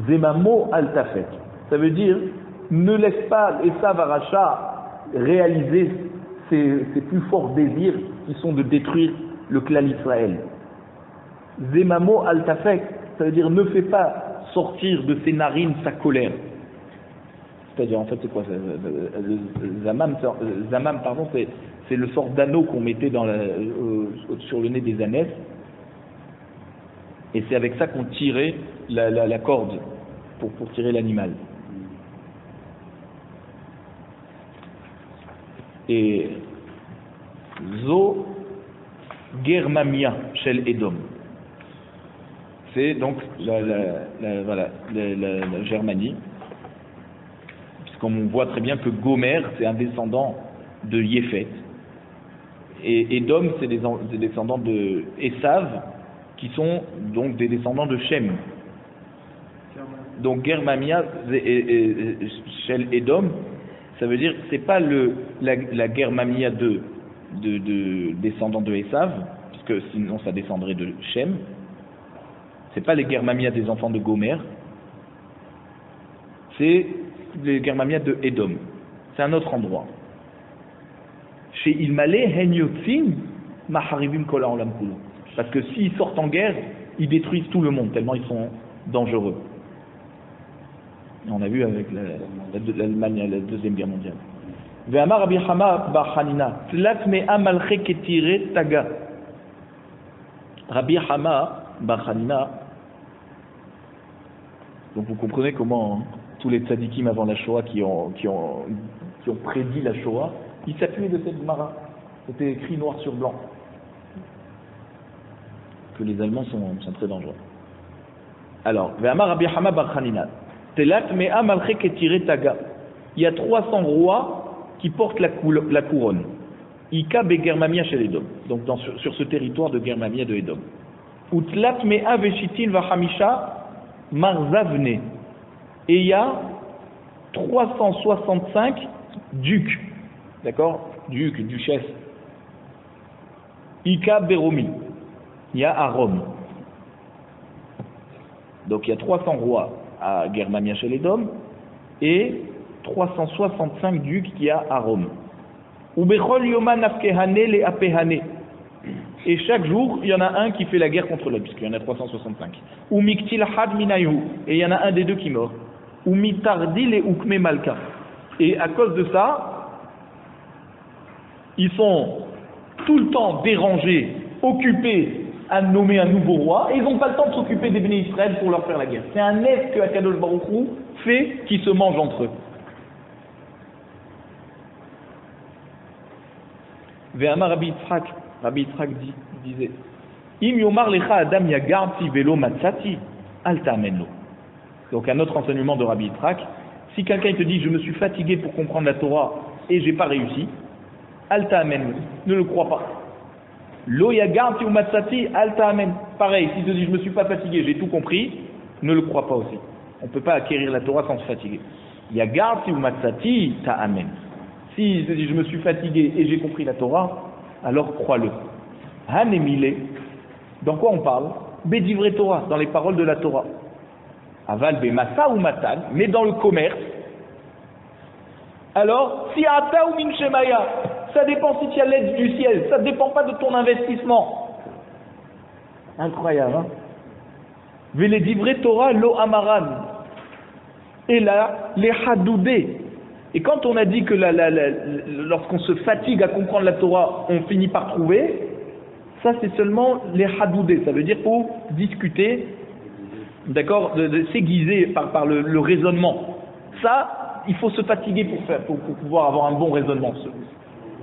Zemamo al tafek. Ça veut dire, ne laisse pas Esav harasha réaliser ses plus forts désirs qui sont de détruire le clan Israël. Zemamo al tafek, ça veut dire ne fais pas sortir de ses narines sa colère. C'est-à-dire, en fait, c'est quoi ça? Le zamam, pardon, c'est le sort d'anneau qu'on mettait sur le nez des ânesses, et c'est avec ça qu'on tirait la corde pour tirer l'animal. Et Zo Germamia Shel Edom. C'est donc la Germanie, puisqu'on voit très bien que Gomer, c'est un descendant de Yéphet, et Edom, c'est des descendants de Esav, qui sont donc des descendants de Shem. Donc Germamia Shel Edom, ça veut dire c'est pas la Germamia de descendants de Esav, puisque sinon ça descendrait de Shem. C'est pas les Germamia des enfants de Gomer, c'est les Germamia de Edom. C'est un autre endroit. Chez Ilmale Henyotzin Maharibim Kola Olam Kulo. Parce que s'ils sortent en guerre, ils détruisent tout le monde, tellement ils sont dangereux. On a vu avec l'Allemagne, la Deuxième Guerre mondiale. Ve'amar Rabbi Hama bar Hanina, Tlat me'a malche ketire taga. Rabbi Hama bar Hanina. Donc vous comprenez comment tous les tzadikim avant la Shoah qui ont prédit la Shoah, ils s'appuyaient de cette Gemara. C'était écrit noir sur blanc que les Allemands sont très dangereux. Alors, Ve'amar Rabbi Hama bar Hanina, Telat me'a malche ketire taga. Il y a 300 rois qui portent la couronne. Ika be Germamia shel Edom. Donc sur ce territoire de Germamia de Edom. Utlat me'a veshitin vachamisha Marzavne. Et il y a 365 ducs, d'accord, ducs, duchesses. Ika Beromi, il y a à Rome. Donc il y a 300 rois à Germamia shel Edom et 365 ducs qu'il y a à Rome. Ubechol Yoma Nafkehane le Apehane. Et chaque jour, il y en a un qui fait la guerre contre l'autre, puisqu'il y en a 365. Ou Miktil Had Minayu, et il y en a un des deux qui meurt. Ou Mitardil et Ukme Malka. Et à cause de ça, ils sont tout le temps dérangés, occupés à nommer un nouveau roi, et ils n'ont pas le temps de s'occuper des Béné Israël pour leur faire la guerre. C'est un œuf que Akadosh Baruch Hu fait qui se mange entre eux. Ve'amar Rabbi Yitzhak disait, Im yomar lecha adam yagarti velo matzati, al ta'amen lo. Donc un autre enseignement de Rabbi Yitzhak, si quelqu'un te dit je me suis fatigué pour comprendre la Torah et j'ai pas réussi, al ta'amen, ne le crois pas. Lo yagarti ou matzati, al ta'amen. Pareil, si te dit je me suis pas fatigué, j'ai tout compris, ne le crois pas aussi. On peut pas acquérir la Torah sans se fatiguer. Yagarti ou matzati, ta'amen. Si te dit je me suis fatigué et j'ai compris la Torah, alors crois-le. Hanemile, dans quoi on parle? Bédivré Torah, dans les paroles de la Torah. Aval bemasa ou matan, mais dans le commerce. Alors, si ata ou min shemaya, ça dépend si tu as l'aide du ciel, ça ne dépend pas de ton investissement. Incroyable, hein? Vele divré Torah lo amaran. Et là, les hadoudé. Et quand on a dit que lorsqu'on se fatigue à comprendre la Torah, on finit par trouver, ça c'est seulement les hadoudés, ça veut dire pour discuter, d'accord, de s'aiguiser par le raisonnement. Ça, il faut se fatiguer pour pouvoir avoir un bon raisonnement.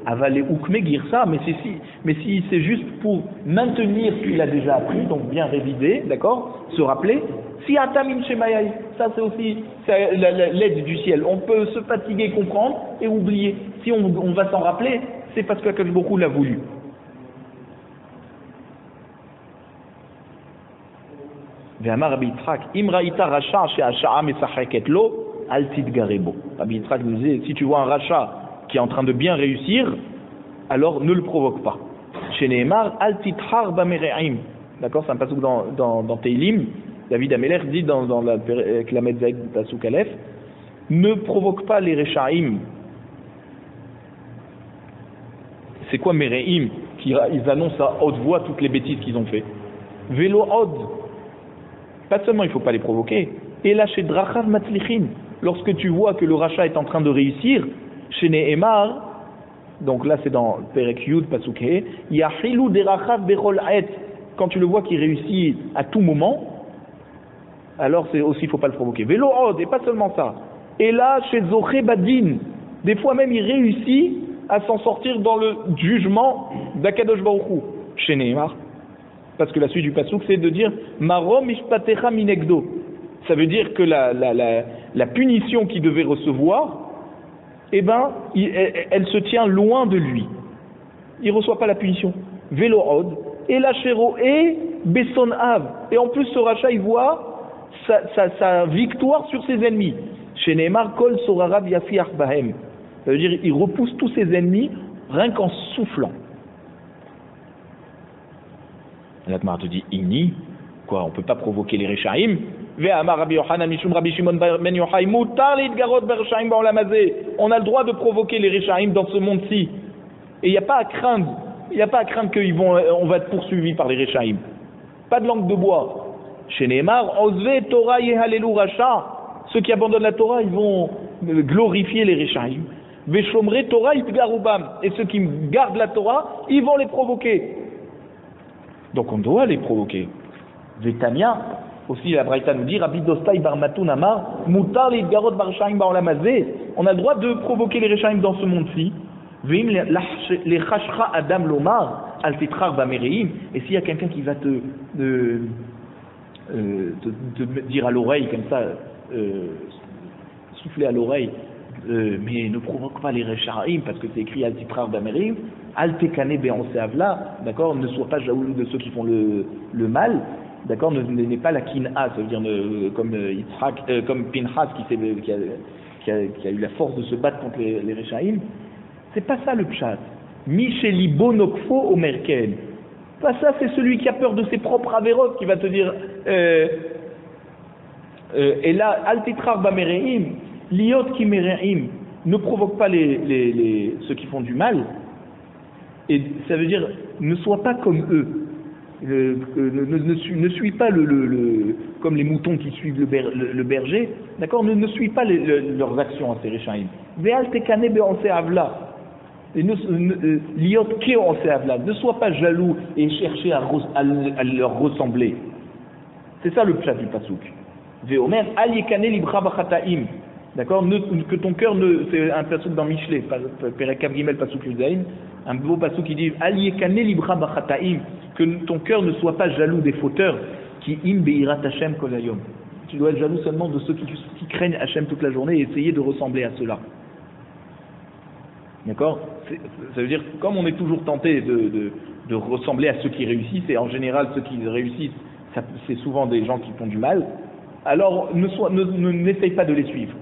Avaler ou kmegir ça, mais si c'est juste pour maintenir ce qu'il a déjà appris, donc bien réviser, d'accord, se rappeler. Si atamim shemayai, ça c'est aussi l'aide du ciel. On peut se fatiguer, comprendre et oublier. Si on va s'en rappeler, c'est parce que beaucoup l'a voulu. Ve'amar Rabbi Yitzhak, im ra'ita racha she'asha'a mesacheket lo, al tidgarebo. Rabbi Yitzhak nous disait, si tu vois un rachat qui est en train de bien réussir, alors ne le provoque pas. Chez Nehemar, al tithar bamere'im. D'accord, c'est un pasuk dans Teilim. David Améler dit dans la Metzeg pasuk Aleph, ne provoque pas les Rechaim. C'est quoi Mere'im? Ils annoncent à haute voix toutes les bêtises qu'ils ont fait. Vélo od. Pas seulement il ne faut pas les provoquer. Et là chez Drachav Matzlichin, lorsque tu vois que le rachat est en train de réussir, chez Nehemar, donc là c'est dans Perek Yud pasuk He, Yahilu derachav bechol et. Quand tu le vois qu'il réussit à tout moment, alors c'est aussi, il ne faut pas le provoquer. Vélo od, et pas seulement ça. Et là, chez Zoché Badin, des fois même il réussit à s'en sortir dans le jugement d'Akadosh Baruch Hu, chez Nehemar. Parce que la suite du pasuk, c'est de dire Marom ishpatecha minegdo. Ça veut dire que la punition qu'il devait recevoir, eh ben, elle se tient loin de lui. Il ne reçoit pas la punition. Vélo od, et la chéro, et Besson Av. Et en plus, ce rachat, il voit sa victoire sur ses ennemis. Chez Nehemar, Kol Sorarav Yafiach Bahem. Ça veut dire il repousse tous ses ennemis rien qu'en soufflant. La Gemara te dit Inni, quoi, on ne peut pas provoquer les Rechaim. Ve'amar Rabbi Yochanan Mishum Rabbi Shimon ben Yochai Mutar Lidgarot Berechaim Ba'olamazé. On a le droit de provoquer les Rechaim dans ce monde-ci. Et il n'y a pas à craindre. Il n'y a pas à craindre qu'on va être poursuivi par les Rechaim. Pas de langue de bois. Chez Nehemar, Ozve Torah Yehalelu Racha. Ceux qui abandonnent la Torah, ils vont glorifier les Rechaim. Veshomre Torah Itgarubam. Et ceux qui gardent la Torah, ils vont les provoquer. Donc on doit les provoquer. Vetania, aussi la Braïta nous dit, Rabbi Dostai Bar Matoun Amar, Mutar Lidgarot Barshaim Ba'olamazé. On a le droit de provoquer les Rechaim dans ce monde-ci. Veim les Chashra Adam Lomar, Al Titrar Bamereim. Et s'il y a quelqu'un qui va te dire à l'oreille comme ça, souffler à l'oreille, mais ne provoque pas les Rechaim parce que c'est écrit Al Titrar Bamereim, Al Tekane Be'anse Avla, d'accord, ne sois pas jaloux de ceux qui font le mal, d'accord, n'est pas la Kin'a, ça veut dire comme Pinchas qui a eu la force de se battre contre les Rechaim. C'est pas ça le pshat. Micheli Bonokfo au Merkel. Pas ça, c'est celui qui a peur de ses propres avérotes qui va te dire. Et là, Altitrar Bamereim, Liot Kimereim, ne provoque pas ceux qui font du mal. Et ça veut dire, ne sois pas comme eux. Ne suis pas comme les moutons qui suivent le berger. D'accord, ne suis pas leurs actions à ces Rechaim. Ve'al Tekane Be'anse Avla. Et liot keon seavlav, ne sois pas jaloux et chercher à leur ressembler. C'est ça le pshat du pasouk. Veomer al yekane libra bachataim. D'accord, que ton cœur ne, c'est un pasouk dans Michelet, Perek Av Gimel pasouk Yudaïn, un beau pasouk qui dit al yekane libra bachataim, que ton cœur ne soit pas jaloux des fauteurs, qui im beirat Hashem kol hayom. Tu dois être jaloux seulement de ceux qui craignent Hashem toute la journée et essayer de ressembler à ceux-là. D'accord, ça veut dire comme on est toujours tenté de ressembler à ceux qui réussissent, et en général ceux qui réussissent, c'est souvent des gens qui font du mal, alors n'essaye pas de les suivre.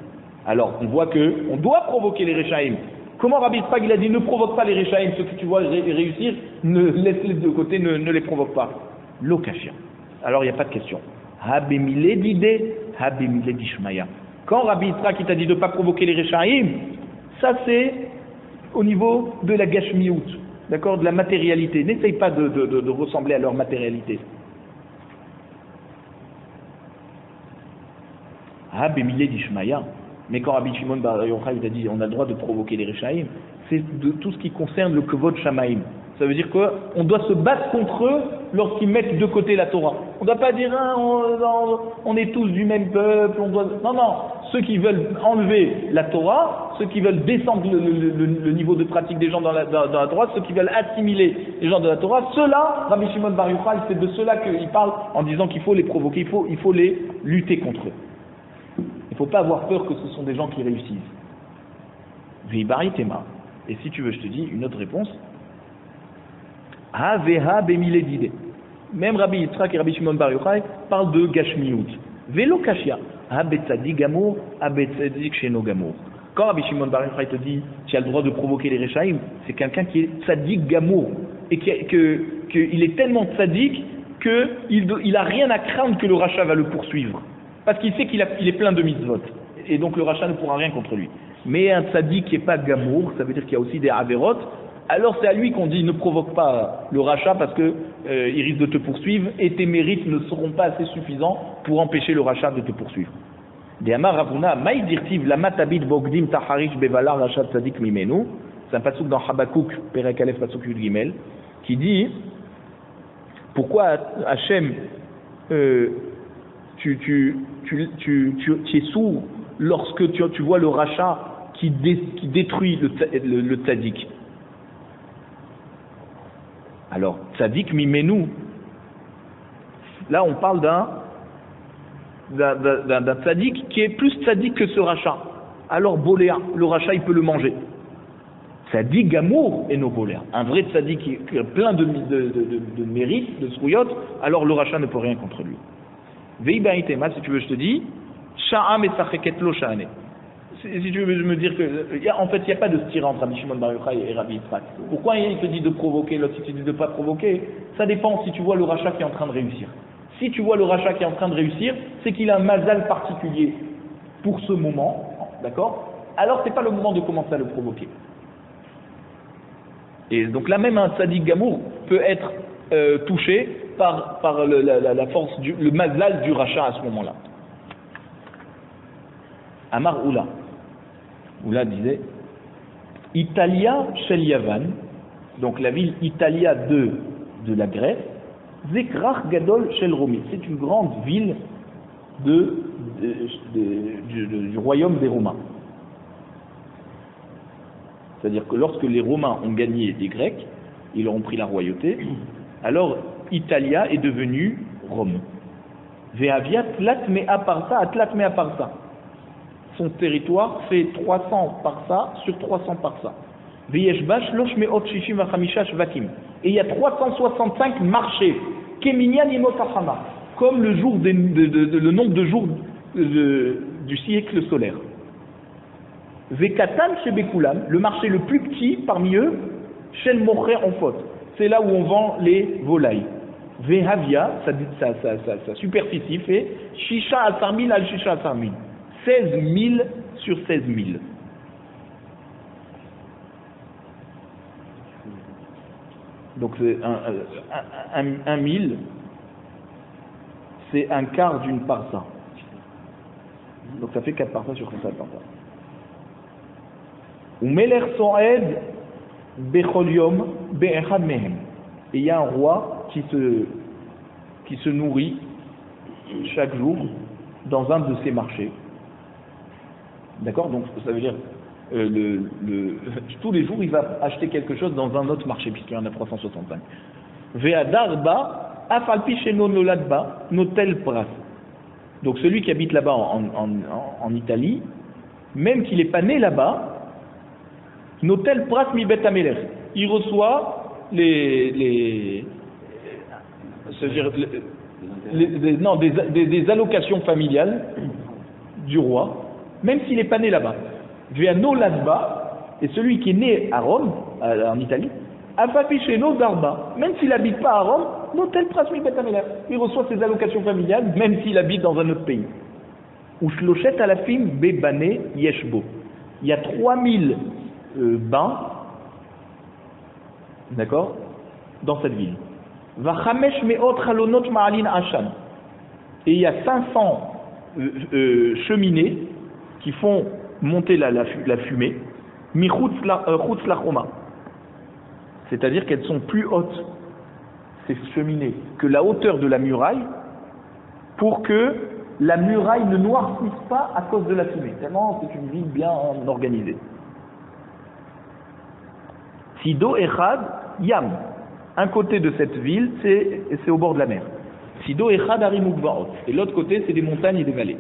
Alors on voit que on doit provoquer les Rechaïm. Comment Rabbi Yitzhak il a dit ne provoque pas les Rechaïm, ceux que tu vois réussir, laisse-les de côté, ne les provoque pas. L'okashia. Alors il n'y a pas de question. Habemile d'idée, habemile d'ishmaya. Quand Rabbi Yitzhak il t'a dit de ne pas provoquer les Rechaïm, ça c'est au niveau de la gashmiout, d'accord, de la matérialité. N'essaye pas de ressembler à leur matérialité. Ah, Bémilé d'Ishmaïa. Mais quand Rabbi Shimon Bar Yochai a dit on a le droit de provoquer les Rechaïm, c'est de tout ce qui concerne le Kevod Shamaïm. Ça veut dire qu'on doit se battre contre eux lorsqu'ils mettent de côté la Torah. On ne doit pas dire on est tous du même peuple. Non, non. Ceux qui veulent enlever la Torah, ceux qui veulent descendre le niveau de pratique des gens dans la Torah, ceux qui veulent assimiler les gens de la Torah, ceux-là, Rabbi Shimon Bar Yochai, c'est de ceux-là qu'il parle en disant qu'il faut les provoquer, il faut les lutter contre eux. Il ne faut pas avoir peur que ce sont des gens qui réussissent. Et si tu veux, je te dis une autre réponse. Même Rabbi Yitzhak et Rabbi Shimon Bar Yochai parlent de Gashmiout. Velo Kashia. Habetzadik Gamour, Habetzadik Sheno Gamour. Quand Rabbi Shimon Bar Yochai te dit tu as le droit de provoquer les Rechaïm, c'est quelqu'un qui est Tzadik Gamour. Et qu'il est tellement Tzadik qu'il n'a rien à craindre que le Racha va le poursuivre. Parce qu'il sait qu'il est plein de mitzvot. Et donc le Racha ne pourra rien contre lui. Mais un Tzadik qui n'est pas Gamour, ça veut dire qu'il y a aussi des Averot. Alors c'est à lui qu'on dit ne provoque pas le rachat parce que il risque de te poursuivre et tes mérites ne seront pas assez suffisants pour empêcher le rachat de te poursuivre. C'est un pasouk dans Habakouk, Perek Aleph pasouk Yud Gimel, qui dit pourquoi Hachem tu es sourd lorsque tu vois le rachat qui détruit le tzaddik. Alors, tzaddik mimenu, là on parle d'un tzaddik qui est plus tzaddik que ce rachat. Alors boléa, le rachat il peut le manger. Tzaddik gamour et no boléa. Un vrai tzaddik qui a plein de mérites, de srouyot, alors le rachat ne peut rien contre lui. Veiba itema, si tu veux je te dis, sha'am et sacheket lo sha'ane. Si tu veux me dire que, en fait, il n'y a pas de stira entre Rabbi Shimon Bar Yochai et Rabbi Yitzhak. Pourquoi il te dit de provoquer, l'autre il te dit de ne pas provoquer? Ça dépend si tu vois le rachat qui est en train de réussir. Si tu vois le rachat qui est en train de réussir, c'est qu'il a un mazal particulier pour ce moment, d'accord? Alors c'est pas le moment de commencer à le provoquer. Et donc là même un tzaddik gamour peut être touché par la force, le mazal du rachat à ce moment-là. Amar Oula. Oula disait Italia shel Yavan, donc la ville Italia de la Grèce, Zekrach Gadol shel Romi, c'est une grande ville du royaume des Romains. C'est-à-dire que lorsque les Romains ont gagné des Grecs, ils leur ont pris la royauté, alors Italia est devenue Rome. Ve'avia tlatmea parsa à tlatmea parsa. Son territoire fait 300 parsa sur 300 parsa. Ve'yeshbash losh me'ot shishim v'chamisha shvatim. Et il y a 365 marchés. Keminyan yemot hachama. Comme le nombre de jours du siècle solaire. Ve'katan shebekulam, le marché le plus petit parmi eux, shel mocher en faute. C'est là où on vend les volailles. Ve'havia, sa superficie fait shisha asarmil al shisha asarmil. 16 000 sur 16 000. Donc c'est un mille, c'est un quart d'une parsa. Donc ça fait 4 parsas sur 4 parsas. Ou Meler Soed Bechol Yom Be'echad Mehem. Et il y a un roi qui se nourrit chaque jour dans un de ces marchés. D'accord? Donc ça veut dire tous les jours il va acheter quelque chose dans un autre marché puisqu'il y en a 365. Ve'adarba afalpi sheno noladba notel pras. Donc celui qui habite là-bas en Italie, même qu'il n'est pas né là-bas, notel pras mi bet amelech, il reçoit des allocations familiales du roi, même s'il n'est pas né là-bas. Veano ladba, et celui qui est né à Rome, en Italie, afapi sheno darba, même s'il n'habite pas à Rome, notel pras mi bet amelech, il reçoit ses allocations familiales, même s'il habite dans un autre pays. Ou shloshet alafim bebane yeshbo. Il y a 3000 bains, d'accord, dans cette ville. Vachamesh meot chalonot ma'alin ashan. Et il y a 500 cheminées qui font monter la fumée, michutz lachoma. C'est-à-dire qu'elles sont plus hautes, ces cheminées, que la hauteur de la muraille, pour que la muraille ne noircisse pas à cause de la fumée. Tellement c'est une ville bien organisée. Sido Echad Yam. Un côté de cette ville, c'est au bord de la mer. Sido Echad Harim Ugvaot. Et l'autre côté, c'est des montagnes et des vallées.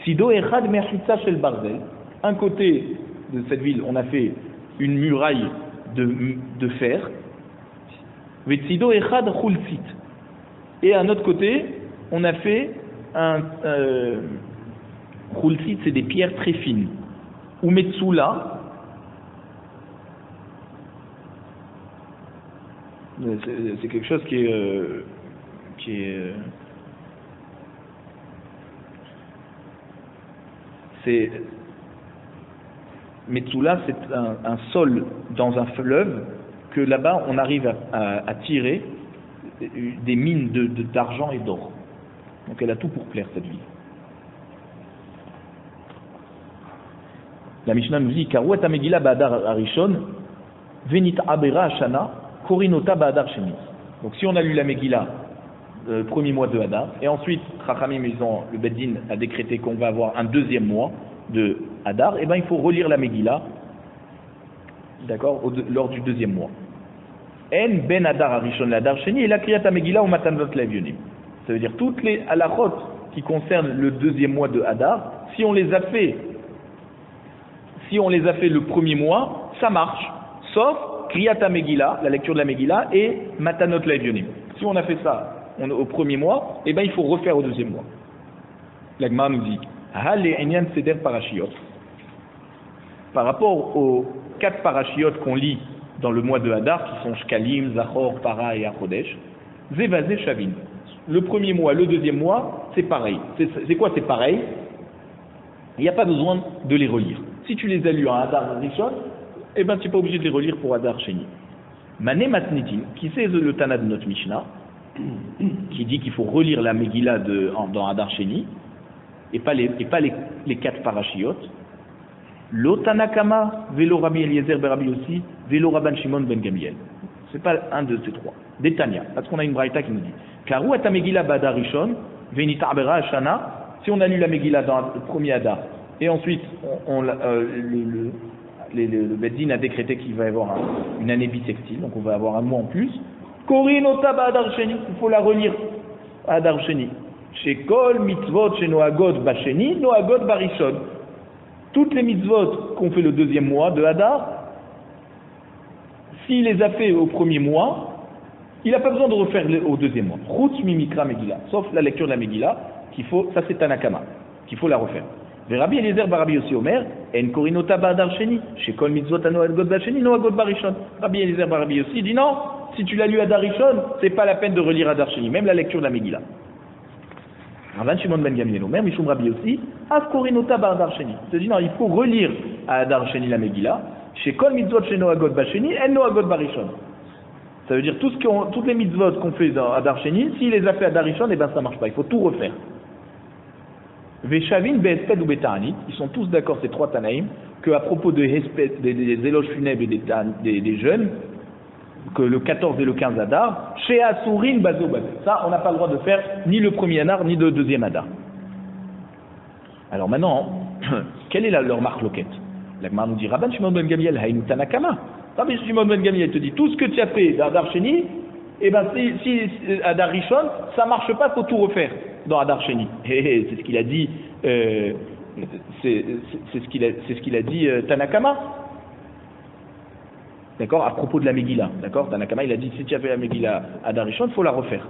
Sido Echad Mechitza Shel Barzel. Un côté de cette ville, on a fait une muraille de fer. Vetsido Echad Chulzit. Et à un autre côté, on a fait un Chulzit, c'est des pierres très fines. Ou Metsula. C'est quelque chose qui est Metsula, c'est un sol dans un fleuve que là-bas on arrive à tirer des mines d'argent et d'or. Donc elle a tout pour plaire cette ville. La Mishnah nous dit Karouet Megillah Ba'adar Arishon Venit Abera Ashana Korinota Ba'adar Sheni. Donc si on a lu la Megillah premier mois de Hadar, et ensuite Chachamim, le Beddin a décrété qu'on va avoir un deuxième mois de Hadar, et ben il faut relire la Megillah, d'accord, lors du deuxième mois. En ben Hadar Arishon Hadar Sheni et la Kriyat Megillah ou Matanot Levionim. Ça veut dire toutes les halachot qui concernent le deuxième mois de Hadar, si on les a fait le premier mois, ça marche, sauf Kriyat Megillah, la lecture de la Megillah, et Matanot Levionim. Si on a fait ça au premier mois, eh ben il faut refaire au deuxième mois. L'Agma nous dit Seder Parashiot. Par rapport aux 4 parashiot qu'on lit dans le mois de Hadar, qui sont Shkalim, Zachor, Para et Achodesh, Zevazé Shavin. Le premier mois, le deuxième mois, c'est pareil. C'est quoi, c'est pareil? Il n'y a pas besoin de les relire. Si tu les as lus en Hadar Rishon, eh ben tu n'es pas obligé de les relire pour Hadar Sheni. Mané Matnitin, qui c'est le Tana de notre Mishnah, qui dit qu'il faut relire la Megillah dans Hadar Sheni, et pas les 4 parashiot. L'Otanakama, Velo Rabbi Eliezer ben Rabbi Yossi, Velo Rabban Shimon ben Gamiel. C'est pas un de ces 3. Détania, parce qu'on a une braïta qui nous dit Karou at Megillah ba'adar rishon, venita abera ashana. Si on a lu la Megillah dans le premier Hadar, et ensuite le Beddin a décrété qu'il va y avoir une année bissextile, donc on va avoir un mois en plus. Korinota ba'adar sheni, il faut la relire à Hadar Sheni. Chez Kol mitzvot chez Noagod basheni, Noagod barishon. Toutes les mitzvot qu'on fait le deuxième mois de Hadar, s'il les a fait au premier mois, il n'a pas besoin de refaire au deuxième mois. Chutz mimikra Megillah, sauf la lecture de la Megillah, ça c'est Tanakama, qu'il faut la refaire. Rabbi Eliezer bar Rabbi Yossi Omer, en korinota ba'adar sheni, chez kol mitzvot anoagod basheni, noagod barishon. Rabbi Eliezer bar Rabbi Yossi dit non, si tu l'as lu Hadar Rishon, c'est pas la peine de relire Hadar Sheni, même la lecture de la Megillah. Ravan Shimon ben Gamiel Omer, Mishum Rabbi Yossi, af korinota ba'adar sheni. Il dit non, il faut relire à Hadar Sheni la Megillah, chez kol mitzvot chez noagod basheni, en noagod barishon. Ça veut dire toutes les mitzvot qu'on fait dans Hadar Sheni, s'il les a fait à Hadar Rishon, eh ben ça marche pas, il faut tout refaire. Veshavin, Be'esped ou Beta'anit, ils sont tous d'accord, ces 3 Tanaïm, qu'à propos des éloges funèbres et des jeûnes, que le 14 et le 15 Adar, chez Asourin Bazo Bazo. Ça, on n'a pas le droit de faire ni le premier Adar, ni le deuxième Adar. Alors maintenant, quelle est leur marque loquette? La Gemara nous dit Rabban Shimon ben Gamliel Haïnou Tanakama. Rabban Shimon ben Gamliel te dit tout ce que tu as fait d'Adar Sheni, et ben si Adar Rishon, ça marche pas, faut tout refaire dans Adar Sheni. C'est ce qu'il a dit. C'est ce qu'il a dit Tanakama. D'accord, à propos de la Megillah. D'accord, Tanakama il a dit si tu as fait la Megillah Adar Rishon, il faut la refaire.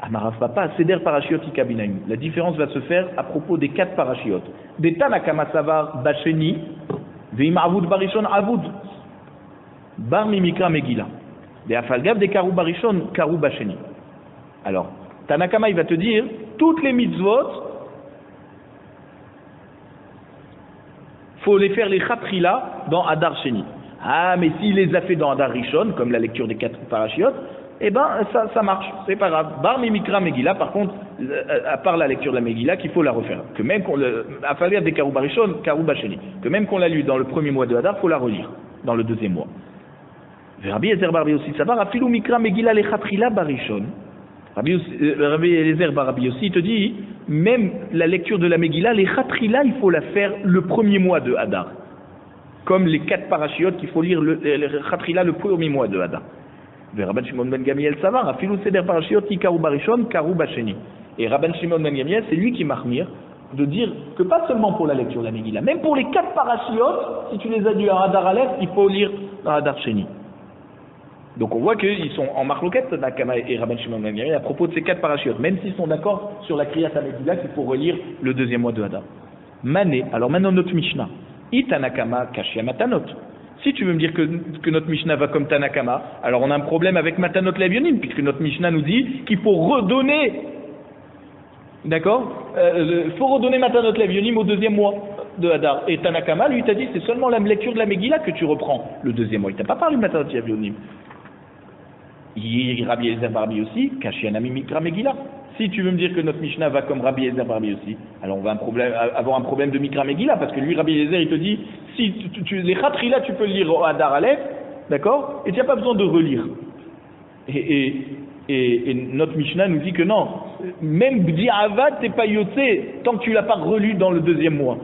Amarav Papa, Seder Parashiot Ikabinaim. La différence va se faire à propos des 4 parashiot. Des Tanakama Savar Basheni, Veim Avud Barishon Avud, Bar Mimikra Megillah. Des Afalgav des Karou Barishon, Karou Basheni. Alors, Tanakama il va te dire, toutes les mitzvot, faut les faire les Khatrila dans Adar Sheni. Ah, mais s'il les a fait dans Adar Rishon, comme la lecture des 4 parashiot, eh ben ça marche, c'est pas grave. Bar Mimikra Megillah, par contre, à part la lecture de la Megillah, qu'il faut la refaire. Que même qu'on à falloir des Karou Barishon, Karou Basheni. Que même qu'on l'a lu dans le premier mois de Hadar, faut la relire dans le deuxième mois. Rabbi Eliezer bar Rabbi Yossi Savar, Afilu Mikra Megillah lechatrila barishon. Rabbi Eliezer bar Rabbi Yossi te dit, même la lecture de la Megillah, lechatrila, il faut la faire le premier mois de Hadar. Comme les 4 parachiotes qu'il faut lire le chatrila le premier mois de Hadar. Rabban Shimon ben Gamliel Savar, Afilu Seder Parashiot, Karou Barishon, Karou Basheni. Et Rabban Shimon ben Gamliel, c'est lui qui marmire de dire que pas seulement pour la lecture de la Megillah, même pour les 4 parashiot, si tu les as lu à Hadar Aleph, il faut lire à Hadar Sheni. Donc on voit qu'ils sont en marloquette, Nakama et Rabban Shimon ben Gamliel, à propos de ces 4 parashiot, même s'ils sont d'accord sur la Kriyat HaMegillah qu'il faut relire le deuxième mois de Hadar. Mané, alors maintenant notre Mishnah, Itanakama Kashia Matanot. Si tu veux me dire que notre Mishnah va comme Tanakama, alors on a un problème avec Matanot Levionim, puisque notre Mishnah nous dit qu'il faut redonner, d'accord, il faut redonner Matanot Levionim au deuxième mois de Hadar. Et Tanakama, lui, t'a dit c'est seulement la lecture de la Megillah que tu reprends le deuxième mois. Il t'a pas parlé de Matanot Levionim. Rabbi Eliezer bar Rabbi Yossi, Kashianami Mikra Megillah. Si tu veux me dire que notre Mishnah va comme Rabbi Eliezer bar Rabbi Yossi, alors on va avoir un problème de Mikra Megillah, parce que lui, Rabbi Eliezer, il te dit, si les Khatrila, tu peux le lire au Hadar Aleph, d'accord, et tu n'as pas besoin de relire. Et notre Mishnah nous dit que non, même Bdi Avad, t'es pas yotzé, tant que tu l'as pas relu dans le deuxième mois.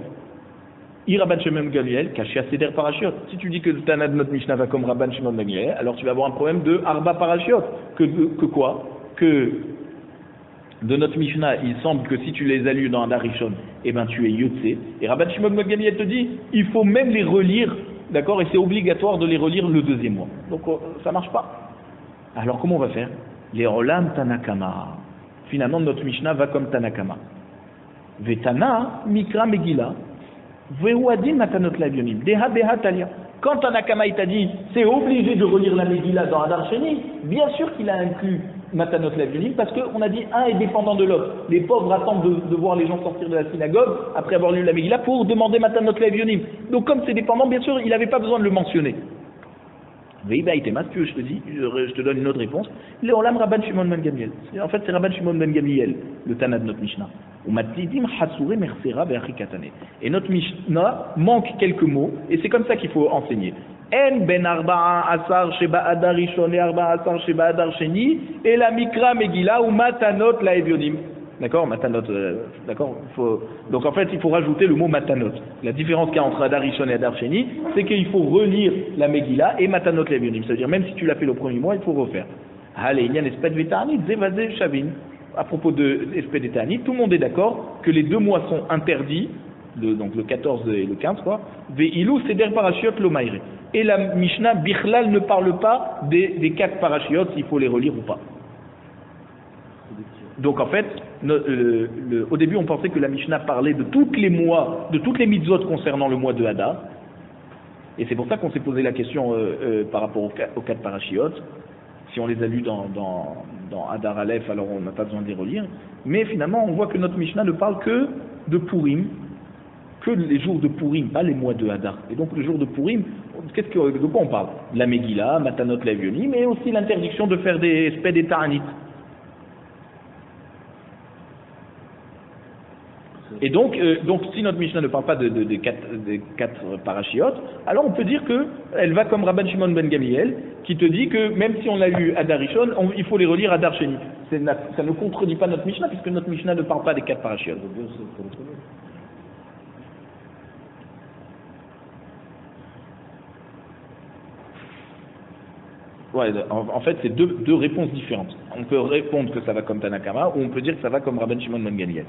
Rabban Shimon ben Gamliel, Kashia Seder Parashiot. Si tu dis que le Tana de notre Mishnah va comme Rabban Shimon ben Gamliel, alors tu vas avoir un problème de Arba Parashiot. Que quoi? Que de notre Mishnah, il semble que si tu les as lus dans Hadar Rishon, eh ben tu es Yotzé. Et Rabban Shimon ben Gamliel te dit, il faut même les relire, d'accord, et c'est obligatoire de les relire le deuxième mois. Donc ça marche pas. Alors comment on va faire? Les Olam Tanakama. Finalement, notre Mishnah va comme Tanakama. Vetana Mikra Megillah. Quand Tanakama il t'a dit c'est obligé de relire la Megillah dans Hadar Sheni, bien sûr qu'il a inclus Matanot Levionim parce qu'on a dit un est dépendant de l'autre. Les pauvres attendent de voir les gens sortir de la synagogue après avoir lu la Megillah pour demander Matanot Levionim. Donc comme c'est dépendant, bien sûr, il n'avait pas besoin de le mentionner. Oui, bah, je te dis, je te donne une autre réponse. Le Olam Rabban Shimon ben Gamliel. En fait, c'est Rabban Shimon ben Gamliel, le Tana de notre Mishnah. Et notre Mishnah manque quelques mots, et c'est comme ça qu'il faut enseigner. En ben arba'a asar sheba adar rishon et arba'a asar sheba adar sheni, et la mikra megillah ou matanot la evionim. D'accord, matanot, d'accord. Donc en fait, il faut rajouter le mot matanot. La différence qu'il y a entre Hadar Rishon et Hadar Sheni, c'est qu'il faut relire la Megillah et matanot levionim. C'est-à-dire même si tu l'as fait le premier mois, il faut refaire. Allez, il y a un espèce de vétérani, zevazé shavin. À propos de l'espèce d'éternité, tout le monde est d'accord que les 2 mois sont interdits, donc le 14 et le 15, quoi. Ve'ilou seder parashiot lo maire. Et la Mishnah Bichlal ne parle pas des 4 parashiot, s'il faut les relire ou pas. Donc en fait, au début on pensait que la Mishnah parlait de tous les mois, de toutes les mitzvot concernant le mois de Hadar. Et c'est pour ça qu'on s'est posé la question par rapport aux 4 parashiot. Si on les a lus dans Hadar Aleph, alors on n'a pas besoin de les relire. Mais finalement, on voit que notre Mishnah ne parle que de Purim, que les jours de Purim, pas les mois de Hadar. Et donc le jour de Purim, de quoi on parle? De la Megillah, Matanot Levionim, mais aussi l'interdiction de faire des sped et ta'anit. Et donc si notre Mishnah ne parle pas des quatre parachiotes, alors on peut dire que elle va comme Rabban Shimon ben Gamliel, qui te dit que même si on a lu Adar Rishon, il faut les relire Adar Sheni. Ça ne contredit pas notre Mishnah, puisque notre Mishnah ne parle pas des quatre parachiotes. Ouais, en fait, c'est deux réponses différentes. On peut répondre que ça va comme Tanakama, ou on peut dire que ça va comme Rabban Shimon ben Gamliel.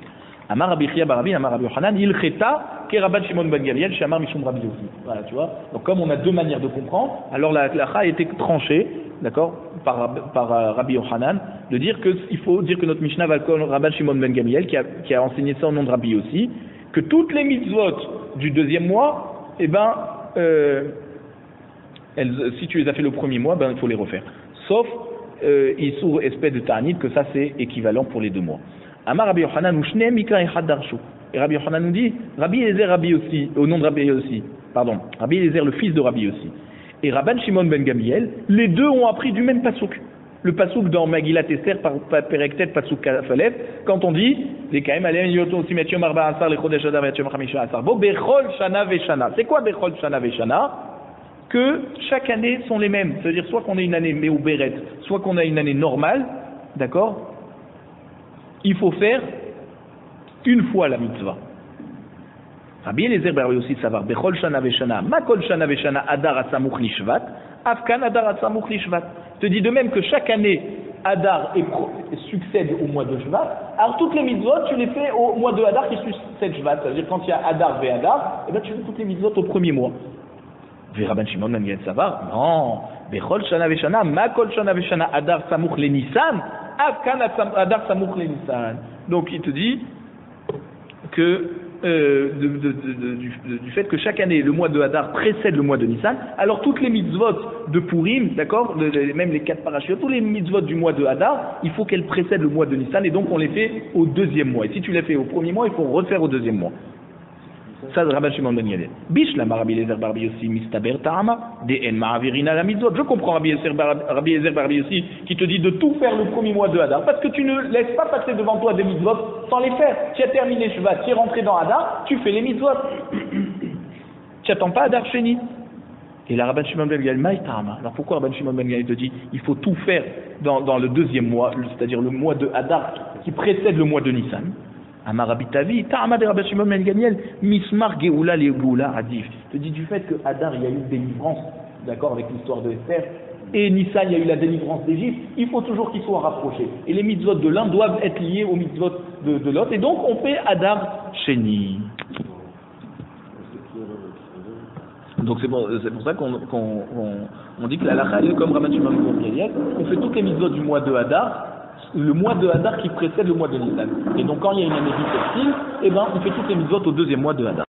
Amar Rabbi Chia bar Rabbi, Amar Rabbi Yochanan, il cheta que Rabban Shimon ben Gamliel, chez Amar Mishum Rabbi aussi. Voilà, tu vois. Donc comme on a deux manières de comprendre, alors la halakha a été tranchée, d'accord, par Rabbi Yochanan, de dire que il faut dire que notre Mishnah va comme Rabban Shimon ben Gamliel, qui a enseigné ça au nom de Rabbi aussi, que toutes les mitzvot du deuxième mois, eh ben si tu les as fait le premier mois, ben il faut les refaire. Sauf Issour espèce de Ta'anit, que ça c'est équivalent pour les 2 mois. Amar Rabbi Yochanan Ushne Mika Echad Darshu. Et Rabbi Yochanan nous dit, Rabbi Eliezer Rabbi aussi, au nom de Rabbi aussi, pardon, Rabbi Eliezer le fils de Rabbi aussi, et Rabban Shimon ben Gamliel, les deux ont appris du même pasouk. Le pasouk dans Megillat Esther par Perektet pasouk Kafalev, quand on dit les Kaim Alem Yoton Simetiom Arba Asar le Chodesh Adar Vetiom Chamisha Asar Bo Bechol Shana Veshana. C'est quoi Bechol Shana Veshana? Que chaque année sont les mêmes. C'est-à-dire soit qu'on ait une année Meuberet, soit qu'on a une année normale, d'accord? Il faut faire une fois la mitzvah. Rabbi Eliezer Bar aussi savoir Bechol Shana Veshana, Makol Shana Veshana Adar Asamuch Lishvat, Afkan Adar Asamuch Lishvat. Te dit de même que chaque année Adar succède au mois de Shvat. Alors toutes les mitzvot, tu les fais au mois de Adar qui succède Shvat. C'est-à-dire quand il y a Adar ve Adar, et ben tu fais toutes les mitzvot au premier mois. Rabban Shimon ben Gamliel savar, non. Bechol shana veshana, makol shana veshana, adar samuch le Nissan, afkan adar samuch le Nissan. Donc il te dit que du fait que chaque année le mois de Hadar précède le mois de Nissan, alors toutes les mitzvot de Purim, d'accord, même les 4 parachutes, tous les mitzvot du mois de Hadar, il faut qu'elles précèdent le mois de Nissan, et donc on les fait au 2e mois. Et si tu les fais au 1er mois, il faut refaire au 2e mois. Ça, c'est Rabban Shimon ben Gamliel. Bishlam Rabbi Eliezer bar Rabbi Yossi mistaber ta'ama de'en ma'avirina la mitzvot. Je comprends Rabbi Eliezer bar Rabbi Yossi qui te dit de tout faire le 1er mois de Hadar, parce que tu ne laisses pas passer devant toi des mitzvot sans les faire. Tu as terminé Shvat, tu es rentré dans Hadar, tu fais les mitzvot. Tu n'attends pas Hadar Sheni. Et la Rabban Shimon ben Gamliel maï ta'ama. Alors pourquoi Rabban Shimon ben Gamliel te dit il faut tout faire dans le 2e mois, c'est-à-dire le mois de Hadar qui précède le mois de Nissan? Amarabitavi, Ta'ama de Rabban Shimon ben Gamliel, Mismar Geoula Legoula Adif. Te dit du fait que Hadar il y a eu une délivrance, d'accord, avec l'histoire de Esther, et Nissan il y a eu la délivrance d'Égypte, il faut toujours qu'ils soient rapprochés. Et les mitzvot de l'un doivent être liés aux mitzvot de l'autre, et donc on fait Hadar Sheni. Donc c'est pour ça qu'on dit que la halakha est comme Rabban Shimon ben Gamliel, on fait toutes les mitzvot du mois de Hadar, le mois de Hadar qui précède le mois de Nissan. Et donc quand il y a une année bissextile, eh ben on fait toutes les mitzvot au 2e mois de Hadar.